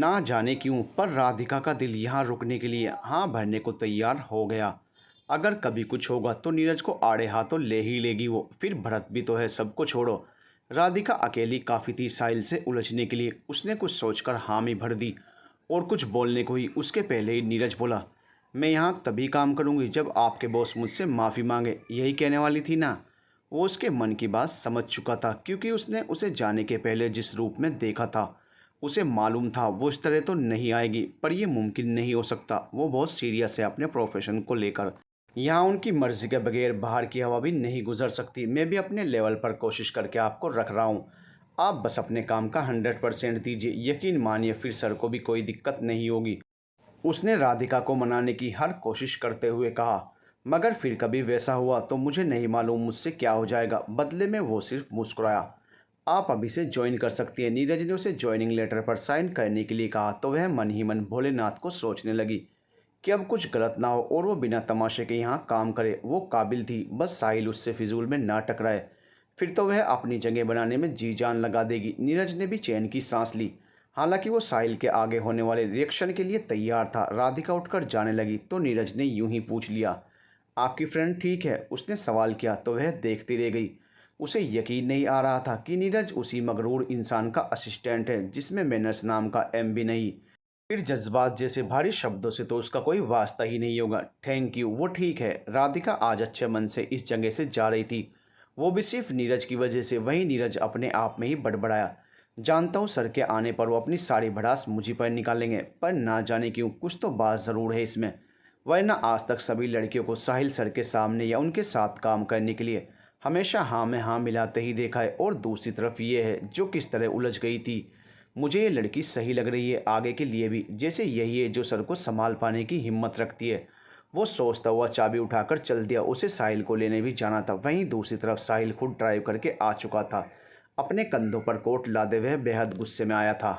ना जाने क्यों पर राधिका का दिल यहाँ रुकने के लिए हाँ भरने को तैयार हो गया। अगर कभी कुछ होगा तो नीरज को आड़े हाथों ले ही लेगी वो। फिर भरत भी तो है, सबको छोड़ो। राधिका अकेली काफ़ी थी साहिल से उलझने के लिए। उसने कुछ सोचकर हामी भर दी और कुछ बोलने को ही उसके पहले ही नीरज बोला, मैं यहाँ तभी काम करूँगी जब आपके बॉस मुझसे माफ़ी मांगे। यही कहने वाली थी ना। वो उसके मन की बात समझ चुका था, क्योंकि उसने उसे जाने के पहले जिस रूप में देखा था उसे मालूम था वो इस तरह तो नहीं आएगी। पर यह मुमकिन नहीं हो सकता। वो बहुत सीरियस है अपने प्रोफेशन को लेकर। यहाँ उनकी मर्जी के बगैर बाहर की हवा भी नहीं गुजर सकती। मैं भी अपने लेवल पर कोशिश करके आपको रख रहा हूँ। आप बस अपने काम का 100% दीजिए। यकीन मानिए फिर सर को भी कोई दिक्कत नहीं होगी। उसने राधिका को मनाने की हर कोशिश करते हुए कहा, मगर फिर कभी वैसा हुआ तो मुझे नहीं मालूम मुझसे क्या हो जाएगा। बदले में वो सिर्फ मुस्कुराया। आप अभी से ज्वाइन कर सकती हैं। नीरज ने उसे ज्वाइनिंग लेटर पर साइन करने के लिए कहा तो वह मन ही मन भोलेनाथ को सोचने लगी कि अब कुछ गलत ना हो और वो बिना तमाशे के यहाँ काम करे। वो काबिल थी, बस साहिल उससे फिजूल में ना टकराए। फिर तो वह अपनी जगह बनाने में जी जान लगा देगी। नीरज ने भी चैन की सांस ली। हालांकि वो साहिल के आगे होने वाले रिएक्शन के लिए तैयार था। राधिका उठकर जाने लगी तो नीरज ने यूं ही पूछ लिया, आपकी फ्रेंड ठीक है? उसने सवाल किया तो वह देखती रह गई। उसे यकीन नहीं आ रहा था कि नीरज उसी मगरूर इंसान का असिस्टेंट है जिसमें मैनर्स नाम का एम भी नहीं। फिर जज्बात जैसे भारी शब्दों से तो उसका कोई वास्ता ही नहीं होगा। थैंक यू, वो ठीक है। राधिका आज अच्छे मन से इस जगह से जा रही थी, वो भी सिर्फ नीरज की वजह से। वही नीरज अपने आप में ही बड़बड़ाया, जानता हूँ सर के आने पर वो अपनी सारी भड़ास मुझी पर निकालेंगे, पर ना जाने क्यों कुछ तो बात ज़रूर है इसमें। वरना आज तक सभी लड़कियों को साहिल सर के सामने या उनके साथ काम करने के लिए हमेशा हाँ में हाँ मिलाते ही देखा है। और दूसरी तरफ ये है जो किस तरह उलझ गई थी। मुझे ये लड़की सही लग रही है आगे के लिए भी, जैसे यही है जो सर को संभाल पाने की हिम्मत रखती है। वो सोचता हुआ चाबी उठाकर चल दिया। उसे साहिल को लेने भी जाना था। वहीं दूसरी तरफ साहिल खुद ड्राइव करके आ चुका था। अपने कंधों पर कोट लादे हुए बेहद गुस्से में आया था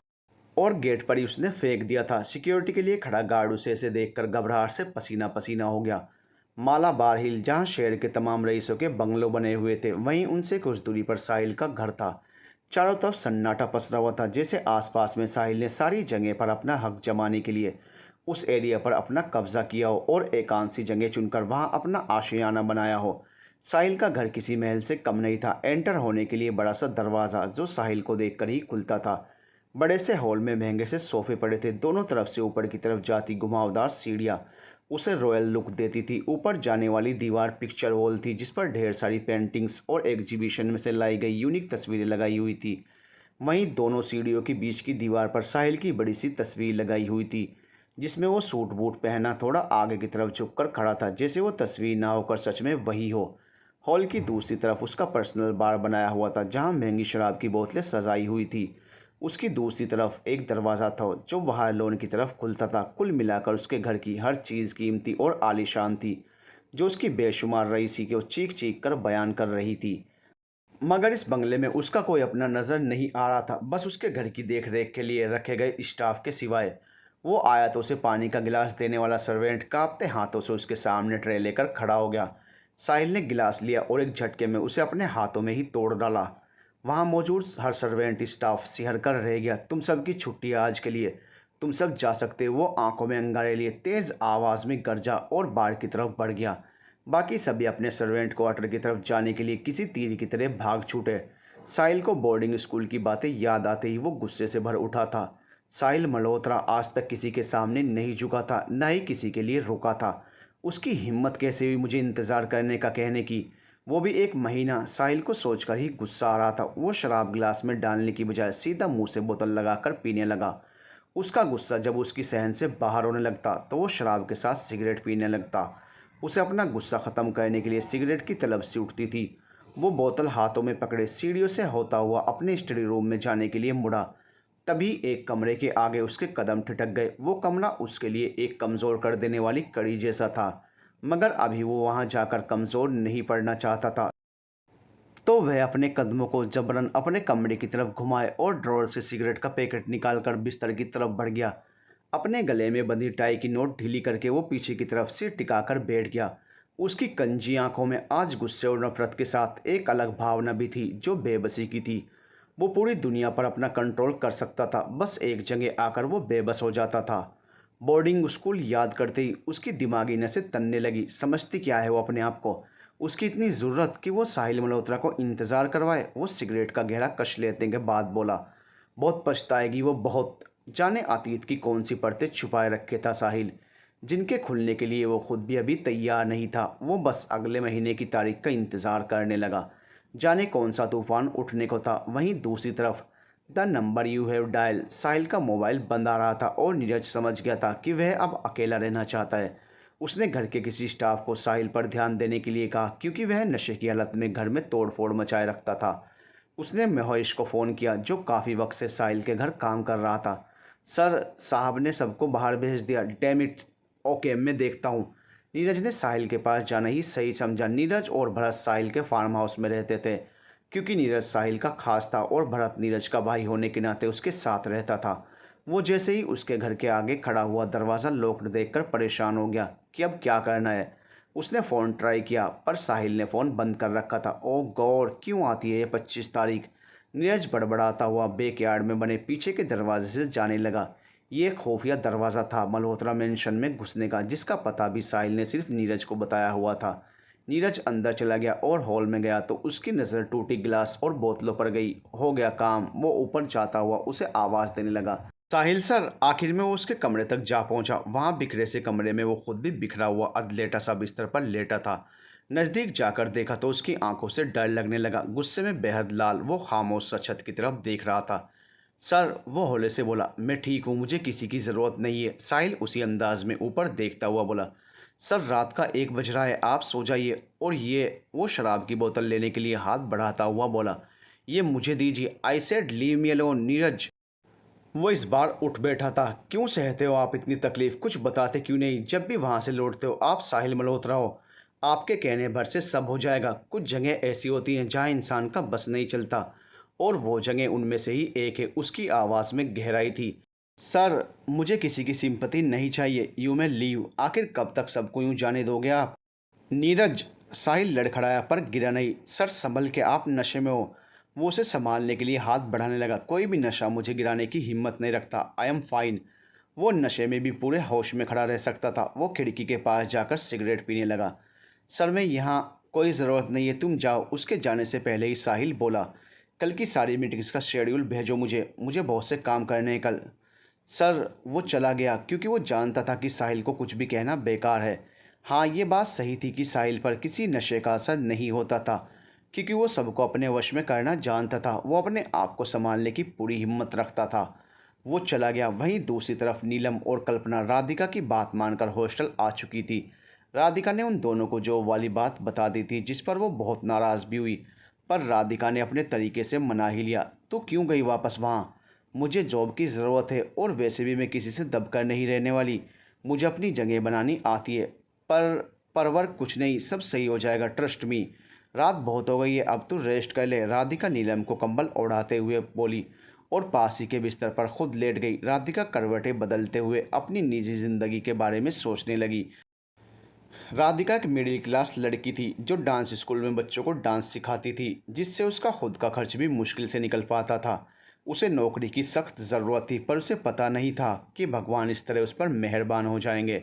और गेट पर ही उसने फेंक दिया था। सिक्योरिटी के लिए खड़ा गार्ड उसे ऐसे देखकर घबराहट से पसीना पसीना हो गया। मालाबार हिल, जहां शहर के तमाम रईसों के बंगलों बने हुए थे, वहीं उनसे कुछ दूरी पर साहिल का घर था। चारों तरफ सन्नाटा पसरा हुआ था, जैसे आसपास में साहिल ने सारी जगह पर अपना हक जमाने के लिए उस एरिया पर अपना कब्जा किया हो और एकांत सी जगह चुनकर वहां अपना आशियाना बनाया हो। साहिल का घर किसी महल से कम नहीं था। एंटर होने के लिए बड़ा सा दरवाज़ा जो साहिल को देखकर ही खुलता था। बड़े से हॉल में महंगे से सोफे पड़े थे। दोनों तरफ से ऊपर की तरफ जाती घुमावदार सीढ़ियाँ उसे रॉयल लुक देती थी। ऊपर जाने वाली दीवार पिक्चर वॉल थी जिस पर ढेर सारी पेंटिंग्स और एग्जीबिशन में से लाई गई यूनिक तस्वीरें लगाई हुई थी। वहीं दोनों सीढ़ियों के बीच की दीवार पर साहिल की बड़ी सी तस्वीर लगाई हुई थी, जिसमें वो सूट बूट पहना थोड़ा आगे की तरफ झुककर खड़ा था, जैसे वो तस्वीर ना होकर सच में वही हो। हॉल की दूसरी तरफ उसका पर्सनल बार बनाया हुआ था जहां महंगी शराब की बोतलें सजाई हुई थी। उसकी दूसरी तरफ एक दरवाज़ा था जो बाहर लॉन की तरफ खुलता था। कुल मिलाकर उसके घर की हर चीज़ कीमती और आलीशान थी, जो उसकी बेशुमार रईसी को चीख चीख कर बयान कर रही थी। मगर इस बंगले में उसका कोई अपना नज़र नहीं आ रहा था, बस उसके घर की देख रेख के लिए रखे गए स्टाफ के सिवाय। वो आया तो उसे पानी का गिलास देने वाला सर्वेंट कांपते हाथों से उसके सामने ट्रे लेकर खड़ा हो गया। साहिल ने गिलास लिया और एक झटके में उसे अपने हाथों में ही तोड़ डाला। वहाँ मौजूद हर सर्वेंट स्टाफ सिहर कर रह गया। तुम सबकी छुट्टी है आज के लिए, तुम सब जा सकते हो। वो आंखों में अंगारे लिए तेज़ आवाज़ में गरजा और बाहर की तरफ बढ़ गया। बाकी सभी अपने सर्वेंट क्वार्टर की तरफ जाने के लिए किसी तीर की तरह भाग छूटे। साहिल को बोर्डिंग स्कूल की बातें याद आते ही वो गुस्से से भर उठा था। साहिल मल्होत्रा आज तक किसी के सामने नहीं झुका था, न ही किसी के लिए रुका था। उसकी हिम्मत कैसे हुई मुझे इंतज़ार करने का कहने की, वो भी 1 महीना। साहिल को सोचकर ही गुस्सा आ रहा था। वो शराब गिलास में डालने की बजाय सीधा मुंह से बोतल लगाकर पीने लगा। उसका गुस्सा जब उसकी सहन से बाहर होने लगता तो वो शराब के साथ सिगरेट पीने लगता। उसे अपना गुस्सा ख़त्म करने के लिए सिगरेट की तलब सी उठती थी। वो बोतल हाथों में पकड़े सीढ़ियों से होता हुआ अपने स्टडी रूम में जाने के लिए मुड़ा। तभी एक कमरे के आगे उसके कदम ठिठक गए। वो कमरा उसके लिए एक कमज़ोर कर देने वाली कड़ी जैसा था, मगर अभी वो वहां जाकर कमज़ोर नहीं पड़ना चाहता था। तो वह अपने कदमों को जबरन अपने कमरे की तरफ घुमाए और ड्रॉर से सिगरेट का पैकेट निकालकर बिस्तर की तरफ बढ़ गया। अपने गले में बंधी टाई की नोट ढीली करके वो पीछे की तरफ सिर टिकाकर बैठ गया। उसकी कंजी आंखों में आज गुस्से और नफरत के साथ एक अलग भावना भी थी जो बेबसी की थी। वो पूरी दुनिया पर अपना कंट्रोल कर सकता था, बस एक जगह आकर वो बेबस हो जाता था। बोर्डिंग स्कूल याद करते ही उसकी दिमागी नसें तनने लगी। समझती क्या है वो अपने आप को? उसकी इतनी ज़रूरत कि वो साहिल मल्होत्रा को इंतज़ार करवाए। वो सिगरेट का गहरा कश लेते के बाद बोला, बहुत पछताएगी वो, बहुत। जाने अतीत की कौन सी परतें छुपाए रखे था साहिल, जिनके खुलने के लिए वो खुद भी अभी तैयार नहीं था। वो बस अगले महीने की तारीख का इंतज़ार करने लगा। जाने कौन सा तूफान उठने को था। वहीं दूसरी तरफ the number you have dialled, Sahil का मोबाइल बंद आ रहा था और नीरज समझ गया था कि वह अब अकेला रहना चाहता है। उसने घर के किसी स्टाफ को साहिल पर ध्यान देने के लिए कहा, क्योंकि वह नशे की हालत में घर में तोड़ फोड़ मचाए रखता था। उसने महेश को फ़ोन किया, जो काफ़ी वक्त से साहिल के घर काम कर रहा था। सर, साहब ने सबको बाहर भेज दिया। Damn it. ओके, मैं देखता हूँ। नीरज ने साहिल के पास जाना ही सही समझा। नीरज और भरत साहिल के फार्म हाउस में रहते थे। क्योंकि नीरज साहिल का खास था और भरत नीरज का भाई होने के नाते उसके साथ रहता था। वो जैसे ही उसके घर के आगे खड़ा हुआ दरवाज़ा लॉक्ड देखकर परेशान हो गया कि अब क्या करना है। उसने फ़ोन ट्राई किया पर साहिल ने फ़ोन बंद कर रखा था। ओ गॉड, क्यों आती है ये 25 तारीख? नीरज बड़बड़ाता हुआ बैकयार्ड में बने पीछे के दरवाजे से जाने लगा। ये एक खुफिया दरवाज़ा था मल्होत्रा मेंशन में घुसने का, जिसका पता भी साहिल ने सिर्फ नीरज को बताया हुआ था। नीरज अंदर चला गया और हॉल में गया तो उसकी नज़र टूटी गिलास और बोतलों पर गई। हो गया काम। वो ऊपर जाता हुआ उसे आवाज़ देने लगा, साहिल सर। आखिर में वो उसके कमरे तक जा पहुंचा। वहां बिखरे से कमरे में वो खुद भी बिखरा हुआ अधलेटा सा बिस्तर पर लेटा था। नज़दीक जाकर देखा तो उसकी आंखों से डर लगने लगा। गुस्से में बेहद लाल वो खामोश सा छत की तरफ देख रहा था। सर, वो हौले से बोला, मैं ठीक हूँ, मुझे किसी की ज़रूरत नहीं है। साहिल उसी अंदाज में ऊपर देखता हुआ बोला, सर रात का 1 बज रहा है, आप सो जाइए। और ये वो शराब की बोतल लेने के लिए हाथ बढ़ाता हुआ बोला, ये मुझे दीजिए। I said leave me alone. Neeraj, वो इस बार उठ बैठा था। क्यों सहते हो आप इतनी तकलीफ? कुछ बताते क्यों नहीं? जब भी वहाँ से लौटते हो आप साहिल मल्होत्रा हो। आपके कहने भर से सब हो जाएगा। कुछ जगह ऐसी होती हैं जहाँ इंसान का बस नहीं चलता, और वो जगह उनमें से ही एक है। उसकी आवाज़ में गहराई थी। सर, मुझे किसी की सिंपत्ति नहीं चाहिए। You may leave. आखिर कब तक सबको यूँ जाने दोगे आप? नीरज, साहिल लड़खड़ाया पर गिरा नहीं। सर संभल के, आप नशे में हो। वो उसे संभालने के लिए हाथ बढ़ाने लगा। कोई भी नशा मुझे गिराने की हिम्मत नहीं रखता। I am fine. वो नशे में भी पूरे होश में खड़ा रह सकता था। वो खिड़की के पास जाकर सिगरेट पीने लगा। सर, मैं यहाँ, कोई ज़रूरत नहीं है, तुम जाओ। उसके जाने से पहले ही साहिल बोला, कल की सारी मीटिंग्स का शेड्यूल भेजो मुझे, मुझे बहुत से काम करने हैं कल। सर, वो चला गया क्योंकि वो जानता था कि साहिल को कुछ भी कहना बेकार है। हाँ, ये बात सही थी कि साहिल पर किसी नशे का असर नहीं होता था, क्योंकि वो सबको अपने वश में करना जानता था। वो अपने आप को संभालने की पूरी हिम्मत रखता था। वो चला गया। वहीं दूसरी तरफ नीलम और कल्पना राधिका की बात मानकर हॉस्टल आ चुकी थी। राधिका ने उन दोनों को जॉब वाली बात बता दी थी, जिस पर वो बहुत नाराज़ भी हुई। पर राधिका ने अपने तरीके से मना ही लिया। तो क्यों गई वापस वहाँ? मुझे जॉब की ज़रूरत है, और वैसे भी मैं किसी से दबकर नहीं रहने वाली। मुझे अपनी जगह बनानी आती है। पर वर्क कुछ नहीं, सब सही हो जाएगा, ट्रस्ट मी। रात बहुत हो गई है, अब तू रेस्ट कर ले। राधिका नीलम को कंबल ओढ़ाते हुए बोली और पास ही के बिस्तर पर खुद लेट गई। राधिका करवटें बदलते हुए अपनी निजी ज़िंदगी के बारे में सोचने लगी। राधिका एक मिडिल क्लास लड़की थी जो डांस स्कूल में बच्चों को डांस सिखाती थी, जिससे उसका खुद का खर्च भी मुश्किल से निकल पाता था। उसे नौकरी की सख्त ज़रूरत थी, पर उसे पता नहीं था कि भगवान इस तरह उस पर मेहरबान हो जाएंगे।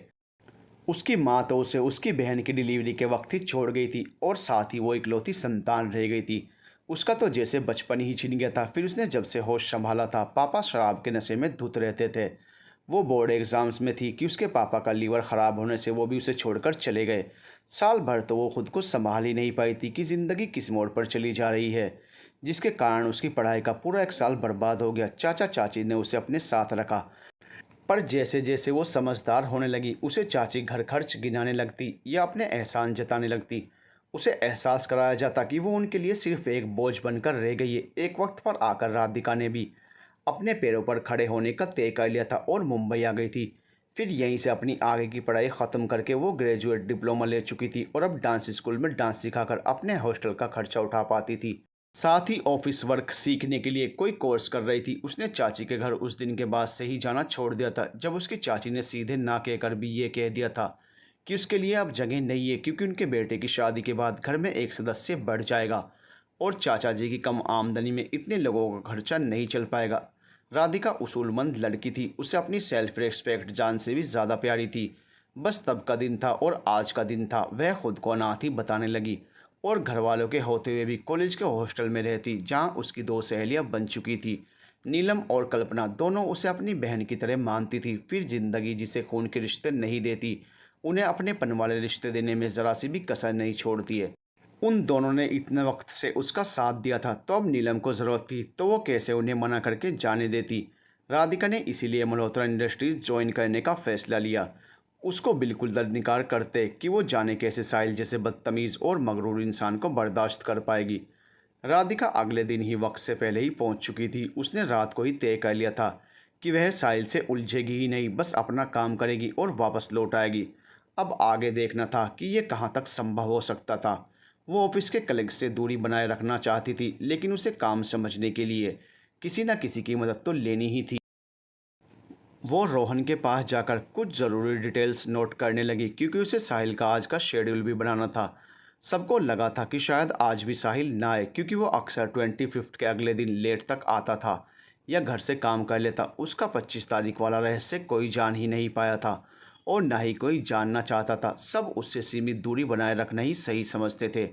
उसकी माँ तो उसे उसकी बहन की डिलीवरी के वक्त ही छोड़ गई थी, और साथ ही वो इकलौती संतान रह गई थी। उसका तो जैसे बचपन ही छिन गया था। फिर उसने जब से होश संभाला था, पापा शराब के नशे में धुत रहते थे। वो बोर्ड एग्ज़ाम्स में थी कि उसके पापा का लीवर ख़राब होने से वो भी उसे छोड़कर चले गए। साल भर तो वो खुद को संभाल ही नहीं पाई थी कि ज़िंदगी किस मोड़ पर चली जा रही है, जिसके कारण उसकी पढ़ाई का पूरा एक साल बर्बाद हो गया। चाचा चाची ने उसे अपने साथ रखा, पर जैसे जैसे वो समझदार होने लगी, उसे चाची घर खर्च गिनाने लगती या अपने एहसान जताने लगती। उसे एहसास कराया जाता कि वो उनके लिए सिर्फ एक बोझ बनकर रह गई है। एक वक्त पर आकर राधिका ने भी अपने पैरों पर खड़े होने का तय कर लिया था और मुंबई आ गई थी। फिर यहीं से अपनी आगे की पढ़ाई ख़त्म करके वो ग्रेजुएट डिप्लोमा ले चुकी थी और अब डांस स्कूल में डांस सिखाकर अपने हॉस्टल का खर्चा उठा पाती थी। साथ ही ऑफिस वर्क सीखने के लिए कोई कोर्स कर रही थी। उसने चाची के घर उस दिन के बाद से ही जाना छोड़ दिया था, जब उसकी चाची ने सीधे ना कहकर भी ये कह दिया था कि उसके लिए अब जगह नहीं है, क्योंकि उनके बेटे की शादी के बाद घर में एक सदस्य बढ़ जाएगा और चाचा जी की कम आमदनी में इतने लोगों का खर्चा नहीं चल पाएगा। राधिका उसूलमंद लड़की थी, उसे अपनी सेल्फ रिस्पेक्ट जान से भी ज़्यादा प्यारी थी। बस तब का दिन था और आज का दिन था, वह खुद को अनाथ ही बताने लगी और घर वालों के होते हुए भी कॉलेज के हॉस्टल में रहती, जहाँ उसकी दो सहेलियाँ बन चुकी थी। नीलम और कल्पना दोनों उसे अपनी बहन की तरह मानती थी। फिर जिंदगी जिसे खून के रिश्ते नहीं देती, उन्हें अपने पन वाले रिश्ते देने में ज़रा सी भी कसर नहीं छोड़ती है। उन दोनों ने इतने वक्त से उसका साथ दिया था, तो अब नीलम को ज़रूरत थी तो वो कैसे उन्हें मना करके जाने देती। राधिका ने इसीलिए मल्होत्रा इंडस्ट्रीज ज्वाइन करने का फैसला लिया। उसको बिल्कुल दरनिकार करते कि वो जाने कैसे साहिल जैसे बदतमीज़ और मगरूर इंसान को बर्दाश्त कर पाएगी। राधिका अगले दिन ही वक्त से पहले ही पहुंच चुकी थी। उसने रात को ही तय कर लिया था कि वह साहिल से उलझेगी ही नहीं, बस अपना काम करेगी और वापस लौट आएगी। अब आगे देखना था कि ये कहाँ तक संभव हो सकता था। वो ऑफिस के कलीग से दूरी बनाए रखना चाहती थी, लेकिन उसे काम समझने के लिए किसी न किसी की मदद तो लेनी ही थी। वो रोहन के पास जाकर कुछ ज़रूरी डिटेल्स नोट करने लगी, क्योंकि उसे साहिल का आज का शेड्यूल भी बनाना था। सबको लगा था कि शायद आज भी साहिल ना आए, क्योंकि वो अक्सर 25 के अगले दिन लेट तक आता था या घर से काम कर लेता। उसका 25 तारीख वाला रहस्य कोई जान ही नहीं पाया था और ना ही कोई जानना चाहता था। सब उससे सीमित दूरी बनाए रखना ही सही समझते थे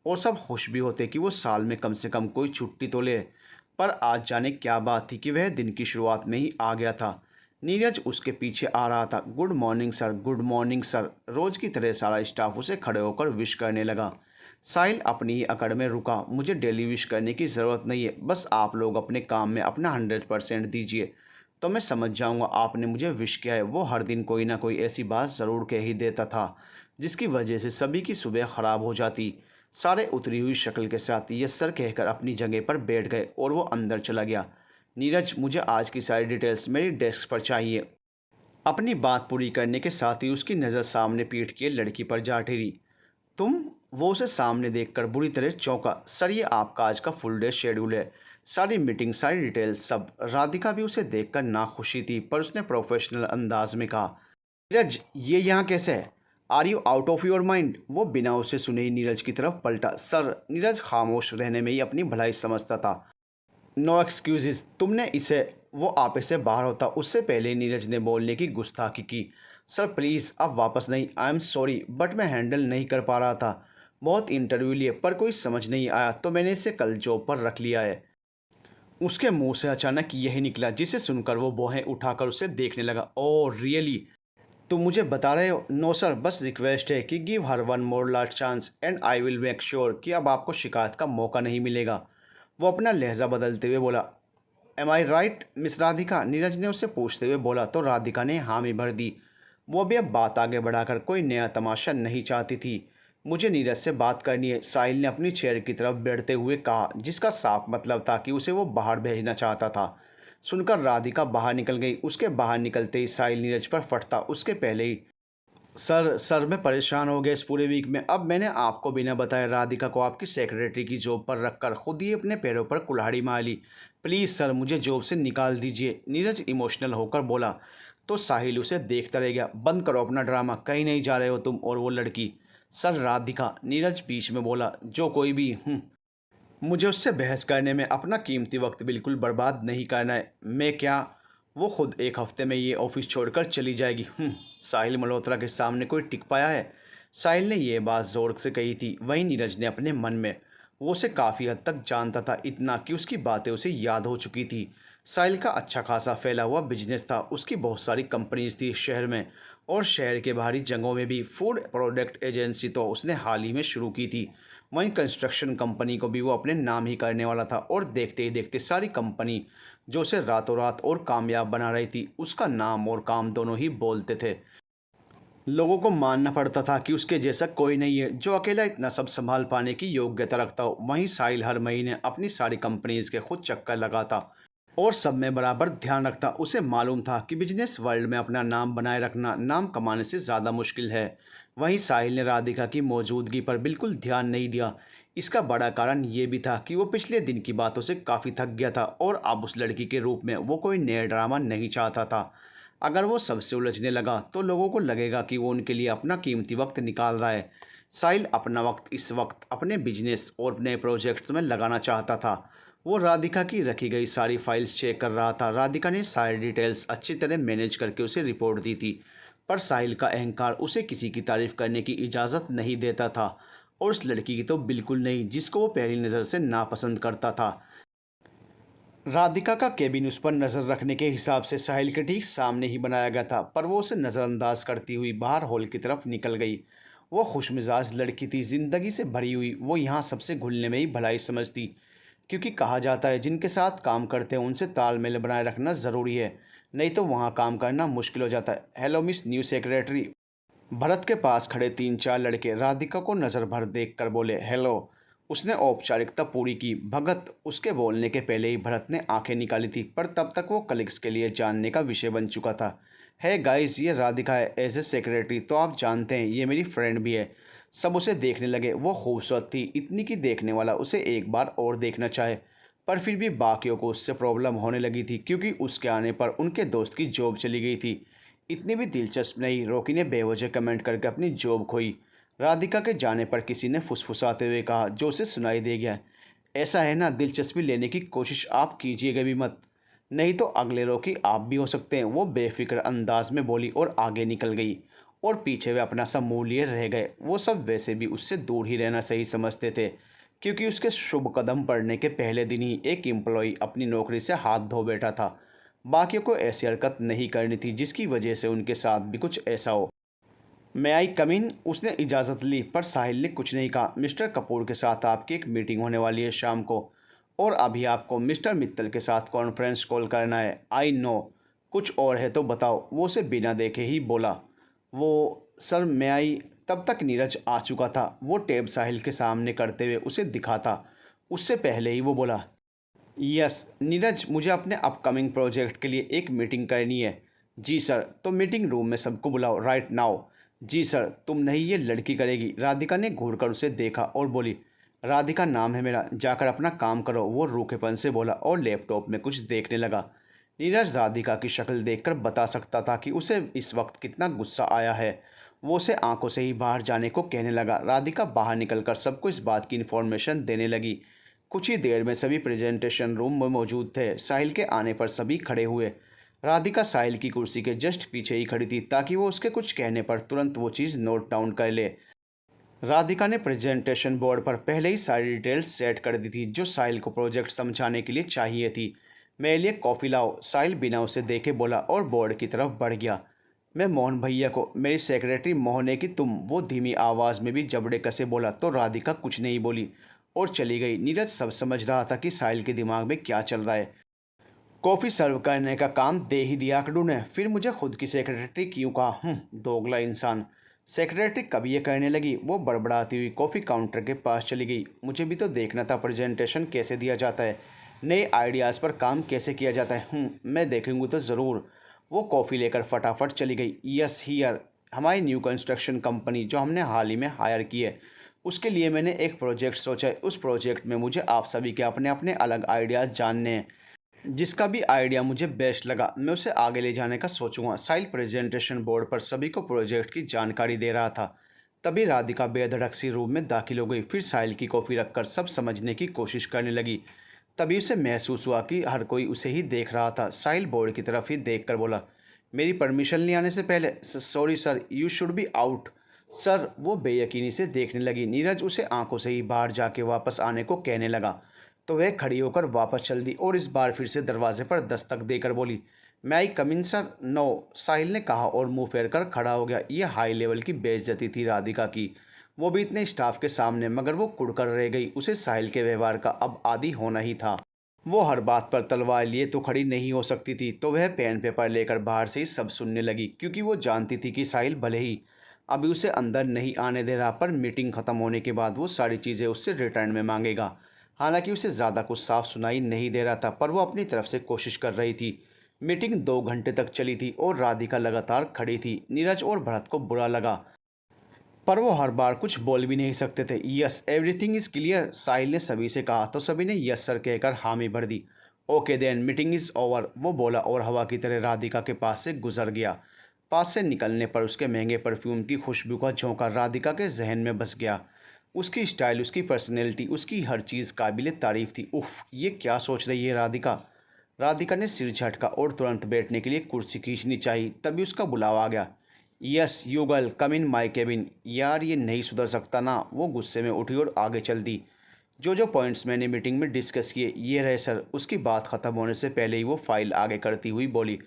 और सब खुश भी होते कि वो साल में कम से कम कोई छुट्टी तो ले। पर आज जाने क्या बात थी कि वह दिन की शुरुआत में ही आ गया था। नीरज उसके पीछे आ रहा था। Good morning sir, good morning sir. रोज़ की तरह सारा स्टाफ उसे खड़े होकर विश करने लगा। साहिल अपनी ही अकड़ में रुका। मुझे डेली विश करने की ज़रूरत नहीं है, बस आप लोग अपने काम में अपना 100% दीजिए तो मैं समझ जाऊंगा आपने मुझे विश किया है। वो हर दिन कोई ना कोई ऐसी बात ज़रूर कह ही देता था जिसकी वजह से सभी की सुबह ख़राब हो जाती। सारे उतरी हुई शक्ल के साथ यस सर कहकर अपनी जगह पर बैठ गए और वो अंदर चला गया। नीरज, मुझे आज की सारी डिटेल्स मेरी डेस्क पर चाहिए। अपनी बात पूरी करने के साथ ही उसकी नज़र सामने पीठ की लड़की पर जा ठहरी। तुम? वो उसे सामने देखकर बुरी तरह चौंका। सर, ये आपका आज का फुल डे शेड्यूल है, सारी मीटिंग, सारी डिटेल्स सब। राधिका भी उसे देखकर नाखुशी थी, पर उसने प्रोफेशनल अंदाज में कहा, नीरज ये यहाँ कैसे है? Are you out of your mind? वो बिना उसे सुने ही नीरज की तरफ पलटा। सर, नीरज खामोश रहने में ही अपनी भलाई समझता था। नो एक्सक्यूज़ेज़, तुमने इसे, वो आपे से बाहर होता उससे पहले नीरज ने बोलने की गुस्ताखी की। सर प्लीज़, अब वापस नहीं। आई एम सॉरी, बट मैं हैंडल नहीं कर पा रहा था। बहुत इंटरव्यू लिए पर कोई समझ नहीं आया, तो मैंने इसे कल जॉब पर रख लिया है। उसके मुंह से अचानक यही निकला, जिसे सुनकर वो भौहें उठाकर उसे देखने लगा। Oh really? तुम मुझे बता रहे हो? नो सर, बस रिक्वेस्ट है कि give her one more last chance and I will make sure कि अब आपको शिकायत का मौका नहीं मिलेगा। वो अपना लहजा बदलते हुए बोला। एम आई राइट मिस राधिका? नीरज ने उससे पूछते हुए बोला, तो राधिका ने हामी भर दी। वो भी अब बात आगे बढ़ाकर कोई नया तमाशा नहीं चाहती थी। मुझे नीरज से बात करनी है, साहिल ने अपनी चेयर की तरफ बैठते हुए कहा, जिसका साफ मतलब था कि उसे वो बाहर भेजना चाहता था। सुनकर राधिका बाहर निकल गई। उसके बाहर निकलते ही साहिल नीरज पर फटता उसके पहले ही। सर मैं परेशान हो गया इस पूरे वीक में। अब मैंने आपको बिना बताए राधिका को आपकी सेक्रेटरी की जॉब पर रखकर खुद ही अपने पैरों पर कुल्हाड़ी मार ली। प्लीज़ सर, मुझे जॉब से निकाल दीजिए, नीरज इमोशनल होकर बोला। तो साहिल उसे देखता रह गया। बंद करो अपना ड्रामा, कहीं नहीं जा रहे हो तुम और वो लड़की। सर राधिका, नीरज बीच में बोला, जो कोई भी मुझे उससे बहस करने में अपना कीमती वक्त बिल्कुल बर्बाद नहीं करना है। मैं क्या, वो खुद एक हफ्ते में ये ऑफिस छोड़कर चली जाएगी। साहिल मल्होत्रा के सामने कोई टिक पाया है? साहिल ने यह बात जोर से कही थी। वहीं नीरज ने अपने मन में, वो उसे काफ़ी हद तक जानता था, इतना कि उसकी बातें उसे याद हो चुकी थी। साहिल का अच्छा खासा फैला हुआ बिजनेस था। उसकी बहुत सारी कंपनीज थी शहर में और शहर के बाहरी जगहों में भी। फूड प्रोडक्ट एजेंसी तो उसने हाल ही में शुरू की थी। वहीं कंस्ट्रक्शन कंपनी को भी वो अपने नाम ही करने वाला था। और देखते ही देखते सारी कंपनी जो उसे रातों रात और कामयाब बना रही थी, उसका नाम और काम दोनों ही बोलते थे। लोगों को मानना पड़ता था कि उसके जैसा कोई नहीं है जो अकेला इतना सब संभाल पाने की योग्यता रखता हो। वहीं साहिल हर महीने अपनी सारी कंपनीज के खुद चक्कर लगाता और सब में बराबर ध्यान रखता। उसे मालूम था कि बिजनेस वर्ल्ड में अपना नाम बनाए रखना नाम कमाने से ज़्यादा मुश्किल है। वहीं साहिल ने राधिका की मौजूदगी पर बिल्कुल ध्यान नहीं दिया। इसका बड़ा कारण ये भी था कि वो पिछले दिन की बातों से काफ़ी थक गया था और अब उस लड़की के रूप में वो कोई नया ड्रामा नहीं चाहता था। अगर वो सबसे उलझने लगा तो लोगों को लगेगा कि वो उनके लिए अपना कीमती वक्त निकाल रहा है, साहिल अपना वक्त इस वक्त अपने बिजनेस और नए प्रोजेक्ट में लगाना चाहता था। वो राधिका की रखी गई सारी फाइल्स चेक कर रहा था। राधिका ने सारी डिटेल्स अच्छी तरह मैनेज करके उसे रिपोर्ट दी थी, पर साहिल का अहंकार उसे किसी की तारीफ करने की इजाज़त नहीं देता था, और उस लड़की की तो बिल्कुल नहीं, जिसको वो पहली नज़र से नापसंद करता था। राधिका का केबिन उस पर नज़र रखने के हिसाब से साहिल के ठीक सामने ही बनाया गया था, पर वो उसे नज़रअंदाज करती हुई बाहर हॉल की तरफ निकल गई। वो खुशमिजाज लड़की थी, ज़िंदगी से भरी हुई। वो यहाँ सबसे घुलने में ही भलाई समझती, क्योंकि कहा जाता है जिनके साथ काम करते हैं उनसे तालमेल बनाए रखना ज़रूरी है, नहीं तो वहाँ काम करना मुश्किल हो जाता है। Hello miss new secretary. Bharat के पास खड़े तीन चार लड़के राधिका को नज़र भर देख कर बोले, हेलो। उसने औपचारिकता पूरी की। भगत उसके बोलने के पहले ही भरत ने आंखें निकाली थी, पर तब तक वो कलीग्स के लिए जानने का विषय बन चुका था। है गाइस, ये राधिका है एज ए सेक्रेटरी, तो आप जानते हैं ये मेरी फ्रेंड भी है। सब उसे देखने लगे। वो खूबसूरत थी, इतनी की देखने वाला उसे एक बार और देखना चाहे, पर फिर भी बाकियों को उससे प्रॉब्लम होने लगी थी, क्योंकि उसके आने पर उनके दोस्त की जॉब चली गई थी। इतनी भी दिलचस्प नहीं, रॉकी ने बेवजह कमेंट करके अपनी जॉब खोई। राधिका के जाने पर किसी ने फुसफुसाते हुए कहा, जो उसे सुनाई दे गया, ऐसा है ना, दिलचस्पी लेने की कोशिश आप कीजिएगा भी मत, नहीं तो अगले रॉकी आप भी हो सकते हैं। वो बेफिक्र अंदाज में बोली और आगे निकल गई, और पीछे वे अपना सा मुँह लिए रह गए। वो सब वैसे भी उससे दूर ही रहना सही समझते थे, क्योंकि उसके शुभ कदम पड़ने के पहले दिन ही एक एम्प्लॉय अपनी नौकरी से हाथ धो बैठा था। बाकियों को ऐसी हरकत नहीं करनी थी जिसकी वजह से उनके साथ भी कुछ ऐसा हो। मैं आई कम इन। उसने इजाज़त ली, पर साहिल ने कुछ नहीं कहा। मिस्टर कपूर के साथ आपकी एक मीटिंग होने वाली है शाम को, और अभी आपको मिस्टर मित्तल के साथ कॉन्फ्रेंस कॉल करना है। आई नो, कुछ और है तो बताओ। वो उसे बिना देखे ही बोला। वो सर मैं आई। तब तक नीरज आ चुका था। वो टैब साहिल के सामने करते हुए उसे दिखाता, उससे पहले ही वो बोला, यस नीरज, मुझे अपने अपकमिंग प्रोजेक्ट के लिए एक मीटिंग करनी है। जी सर, तो मीटिंग रूम में सबको बुलाओ राइट नाउ। जी सर। तुम नहीं, ये लड़की करेगी। राधिका ने घूरकर उसे देखा और बोली, राधिका नाम है मेरा, जाकर अपना काम करो। वो रूखेपन से बोला और लैपटॉप में कुछ देखने लगा। नीरज राधिका की शक्ल देखकर बता सकता था कि उसे इस वक्त कितना गुस्सा आया है। वो उसे आंखों से ही बाहर जाने को कहने लगा। राधिका बाहर निकलकर सबको इस बात की इन्फॉर्मेशन देने लगी। कुछ ही देर में सभी प्रेजेंटेशन रूम में मौजूद थे। साहिल के आने पर सभी खड़े हुए। राधिका साहिल की कुर्सी के जस्ट पीछे ही खड़ी थी, ताकि वो उसके कुछ कहने पर तुरंत वो चीज़ नोट डाउन कर ले। राधिका ने प्रेजेंटेशन बोर्ड पर पहले ही सारी डिटेल्स सेट कर दी थी जो साहिल को प्रोजेक्ट समझाने के लिए चाहिए थी। मेरे लिए कॉफ़ी लाओ। साहिल बिना उसे देखे बोला और बोर्ड की तरफ बढ़ गया। मैं मोहन भैया को, मेरी सेक्रेटरी मोहन है कि तुम, वो धीमी आवाज़ में भी जबड़े कसे बोला, तो राधिका कुछ नहीं बोली और चली गई। नीरज सब समझ रहा था कि साहिल के दिमाग में क्या चल रहा है। कॉफ़ी सर्व करने का काम दे ही दिया अकड़ू ने, फिर मुझे खुद की सेक्रेटरी क्यों कहा। दोगला इंसान। सेक्रेटरी कब ये कहने लगी। वो बड़बड़ाती हुई कॉफ़ी काउंटर के पास चली गई। मुझे भी तो देखना था प्रेजेंटेशन कैसे दिया जाता है, नए आइडियाज़ पर काम कैसे किया जाता है। मैं देखूंगी तो ज़रूर। वो कॉफ़ी लेकर फटाफट चली गई। यस हियर, हमारी न्यू कंस्ट्रक्शन कंपनी जो हमने हाल ही में हायर की है, उसके लिए मैंने एक प्रोजेक्ट सोचा है। उस प्रोजेक्ट में मुझे आप सभी के अपने अपने अलग आइडियाज़ जानने हैं। जिसका भी आइडिया मुझे बेस्ट लगा मैं उसे आगे ले जाने का सोचूंगा। साहिल प्रेजेंटेशन बोर्ड पर सभी को प्रोजेक्ट की जानकारी दे रहा था। तभी राधिका बेधड़क सी रूम में दाखिल हो गई। फिर साहिल की कॉफ़ी रखकर सब समझने की कोशिश करने लगी। तभी उसे महसूस हुआ कि हर कोई उसे ही देख रहा था। साहिल बोर्ड की तरफ ही देख कर बोला, मेरी परमिशन ले आने से पहले sorry sir, you should be out. Sir. वो बेयकीनी से देखने लगी। नीरज उसे आंखों से ही बाहर जाके वापस आने को कहने लगा, तो वह खड़ी होकर वापस चल दी और इस बार फिर से दरवाजे पर दस्तक देकर बोली, मैं आई कम इन सर। नो। साहिल ने कहा और मुंह फेर कर खड़ा हो गया। यह हाई लेवल की बेइज्जती थी राधिका की, वो भी इतने स्टाफ के सामने, मगर वो कुड़कर रह गई। उसे साहिल के व्यवहार का अब आदी होना ही था। वो हर बात पर तलवार लिए तो खड़ी नहीं हो सकती थी, तो वह पेन पेपर लेकर बाहर से ही सब सुनने लगी, क्योंकि वो जानती थी कि साहिल भले ही अभी उसे अंदर नहीं आने दे रहा, पर मीटिंग ख़त्म होने के बाद वो सारी चीज़ें उससे रिटर्न में मांगेगा। हालांकि उसे ज़्यादा कुछ साफ सुनाई नहीं दे रहा था, पर वो अपनी तरफ से कोशिश कर रही थी। मीटिंग 2 घंटे तक चली थी और राधिका लगातार खड़ी थी। नीरज और भरत को बुरा लगा, पर वो हर बार कुछ बोल भी नहीं सकते थे। यस एवरीथिंग इज़ क्लियर, साहिल ने सभी से कहा, तो सभी ने यस सर कहकर हामी भर दी। Okay then meeting is over, वो बोला और हवा की तरह राधिका के पास से गुजर गया। पास से निकलने पर उसके महंगे परफ्यूम की खुशबू का झोंका राधिका के जहन में बस गया। उसकी स्टाइल, उसकी पर्सनैलिटी, उसकी हर चीज़ काबिल तारीफ़ थी। उफ़, ये क्या सोच रही है राधिका? राधिका ने सिर झटका और तुरंत बैठने के लिए कुर्सी खींचनी चाहिए, तभी उसका बुलावा आ गया। Yes you girl, come in my cabin. यार ये नहीं सुधर सकता ना। वो गुस्से में उठी और आगे चल दी। जो पॉइंट्स मैंने मीटिंग में डिस्कस किए ये रहे सर। उसकी बात ख़त्म होने से पहले ही वो फाइल आगे करती हुई बोली।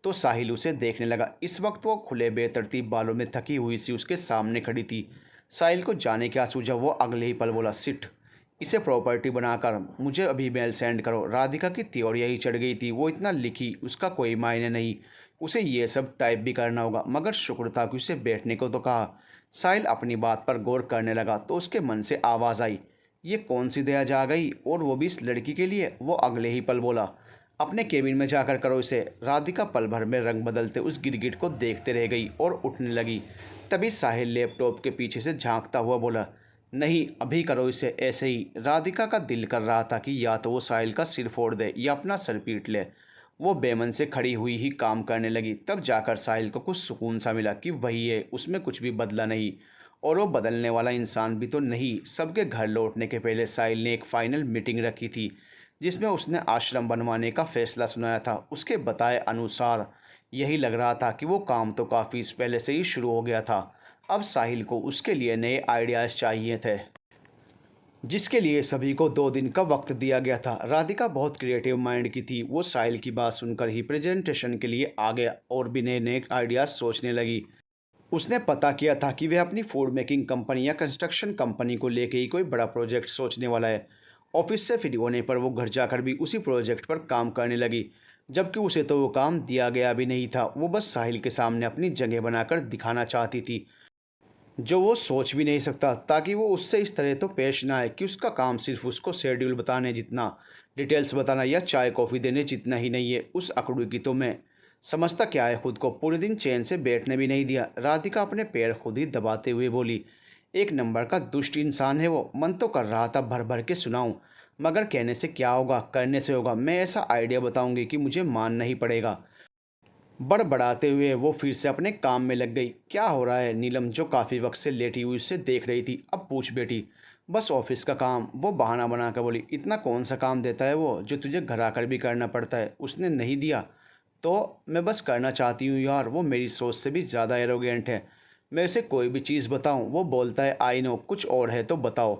तो साहिल उसे देखने लगा। इस वक्त वो खुले बेतरतीब बालों में थकी हुई सी उसके सामने खड़ी थी। साहिल को जाने क्या सूझा, वो अगले ही पल बोला, सिट। इसे प्रॉपर्टी बनाकर मुझे अभी मेल सेंड करो। राधिका की त्योरियाँ ही चढ़ गई थी। वो इतना लिखी, उसका कोई मायने नहीं। उसे ये सब टाइप भी करना होगा, मगर शुक्र था कि उसे बैठने को तो कहा। साहिल अपनी बात पर गौर करने लगा तो उसके मन से आवाज़ आई, ये कौन सी दया जा गई, और वो भी इस लड़की के लिए। वो अगले ही पल बोला, अपने केबिन में जाकर करो इसे। राधिका पल भर में रंग बदलते उस गिरगिट को देखते रह गई और उठने लगी। तभी साहिल लैपटॉप के पीछे से झांकता हुआ बोला, नहीं अभी करो इसे ऐसे ही। राधिका का दिल कर रहा था कि या तो वो साहिल का सिर फोड़ दे या अपना सर पीट ले। वो बेमन से खड़ी हुई ही काम करने लगी। तब जाकर साहिल को कुछ सुकून सा मिला कि वही है, उसमें कुछ भी बदला नहीं, और वो बदलने वाला इंसान भी तो नहीं। सबके घर लौटने के पहले साहिल ने एक फाइनल मीटिंग रखी थी जिसमें उसने आश्रम बनवाने का फैसला सुनाया था। उसके बताए अनुसार यही लग रहा था कि वो काम तो काफ़ी पहले से ही शुरू हो गया था। अब साहिल को उसके लिए नए आइडियाज़ चाहिए थे, जिसके लिए सभी को 2 दिन का वक्त दिया गया था। राधिका बहुत क्रिएटिव माइंड की थी। वो साहिल की बात सुनकर ही प्रेजेंटेशन के लिए आ गया और भी नए नए आइडियाज़ सोचने लगी। उसने पता किया था कि वह अपनी फूड मेकिंग कंपनी या कंस्ट्रक्शन कंपनी को लेके ही कोई बड़ा प्रोजेक्ट सोचने वाला है। ऑफिस से फ्री होने पर वो घर जाकर भी उसी प्रोजेक्ट पर काम करने लगी, जबकि उसे तो वो काम दिया गया भी नहीं था। वो बस साहिल के सामने अपनी जगह बनाकर दिखाना चाहती थी, जो वो सोच भी नहीं सकता, ताकि वो उससे इस तरह तो पेश ना आए कि उसका काम सिर्फ उसको शेड्यूल बताने जितना, डिटेल्स बताना या चाय कॉफ़ी देने जितना ही नहीं है। उस अकड़ू की तो मैं समझता क्या है खुद को। पूरे दिन चैन से बैठने भी नहीं दिया। राधिका अपने पैर खुद ही दबाते हुए बोली, एक नंबर का दुष्ट इंसान है वो। मन तो कर रहा था भर भर के सुनाऊं, मगर कहने से क्या होगा, करने से होगा। मैं ऐसा आइडिया बताऊंगी कि मुझे मानना ही पड़ेगा। बड़बड़ाते हुए वो फिर से अपने काम में लग गई। क्या हो रहा है? नीलम, जो काफ़ी वक्त से लेटी हुई उससे देख रही थी, अब पूछ बेटी। बस ऑफिस का काम, वो बहाना बनाकर बोली। इतना कौन सा काम देता है वो जो तुझे घर आकर भी करना पड़ता है? उसने नहीं दिया तो मैं बस करना चाहती हूँ यार। वो मेरी सोच से भी ज़्यादा एरोगेंट है। मैं उसे कोई भी चीज़ बताऊँ वो बोलता है आई नो, कुछ और है तो बताओ।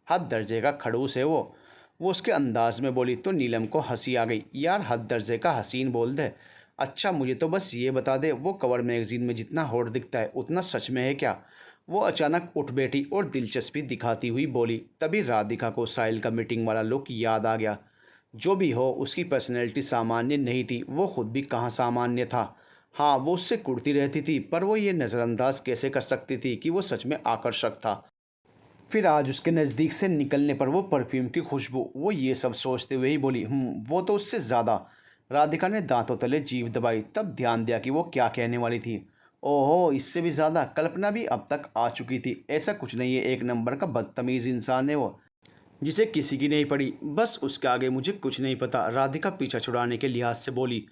हद दर्जे का खड़ूस है वो उसके अंदाज में बोली तो नीलम को हंसी आ गई। यार हद दर्जे का हसीन बोल दे। अच्छा मुझे तो बस ये बता दे, वो कवर मैगजीन में जितना हॉट दिखता है उतना सच में है क्या? वो अचानक उठ बैठी और दिलचस्पी दिखाती हुई बोली। तभी राधिका को साहिल का मीटिंग वाला लुक याद आ गया। जो भी हो, उसकी पर्सनैलिटी सामान्य नहीं थी। वो खुद भी कहाँ सामान्य था। हाँ, वो उससे कुड़ती रहती थी, पर वो ये नज़रअंदाज कैसे कर सकती थी कि वो सच में आकर्षक था। फिर आज उसके नज़दीक से निकलने पर वो परफ्यूम की खुशबू, वो ये सब सोचते हुए ही बोली, वो तो उससे ज़्यादा। राधिका ने दांतों तले जीभ दबाई, तब ध्यान दिया कि वो क्या कहने वाली थी। ओहो, इससे भी ज़्यादा। कल्पना भी अब तक आ चुकी थी। ऐसा कुछ नहीं है, एक नंबर का बदतमीज़ इंसान है वो, जिसे किसी की नहीं पड़ी। बस उसके आगे मुझे कुछ नहीं पता। राधिका पीछा छुड़ाने के लिहाज से बोली।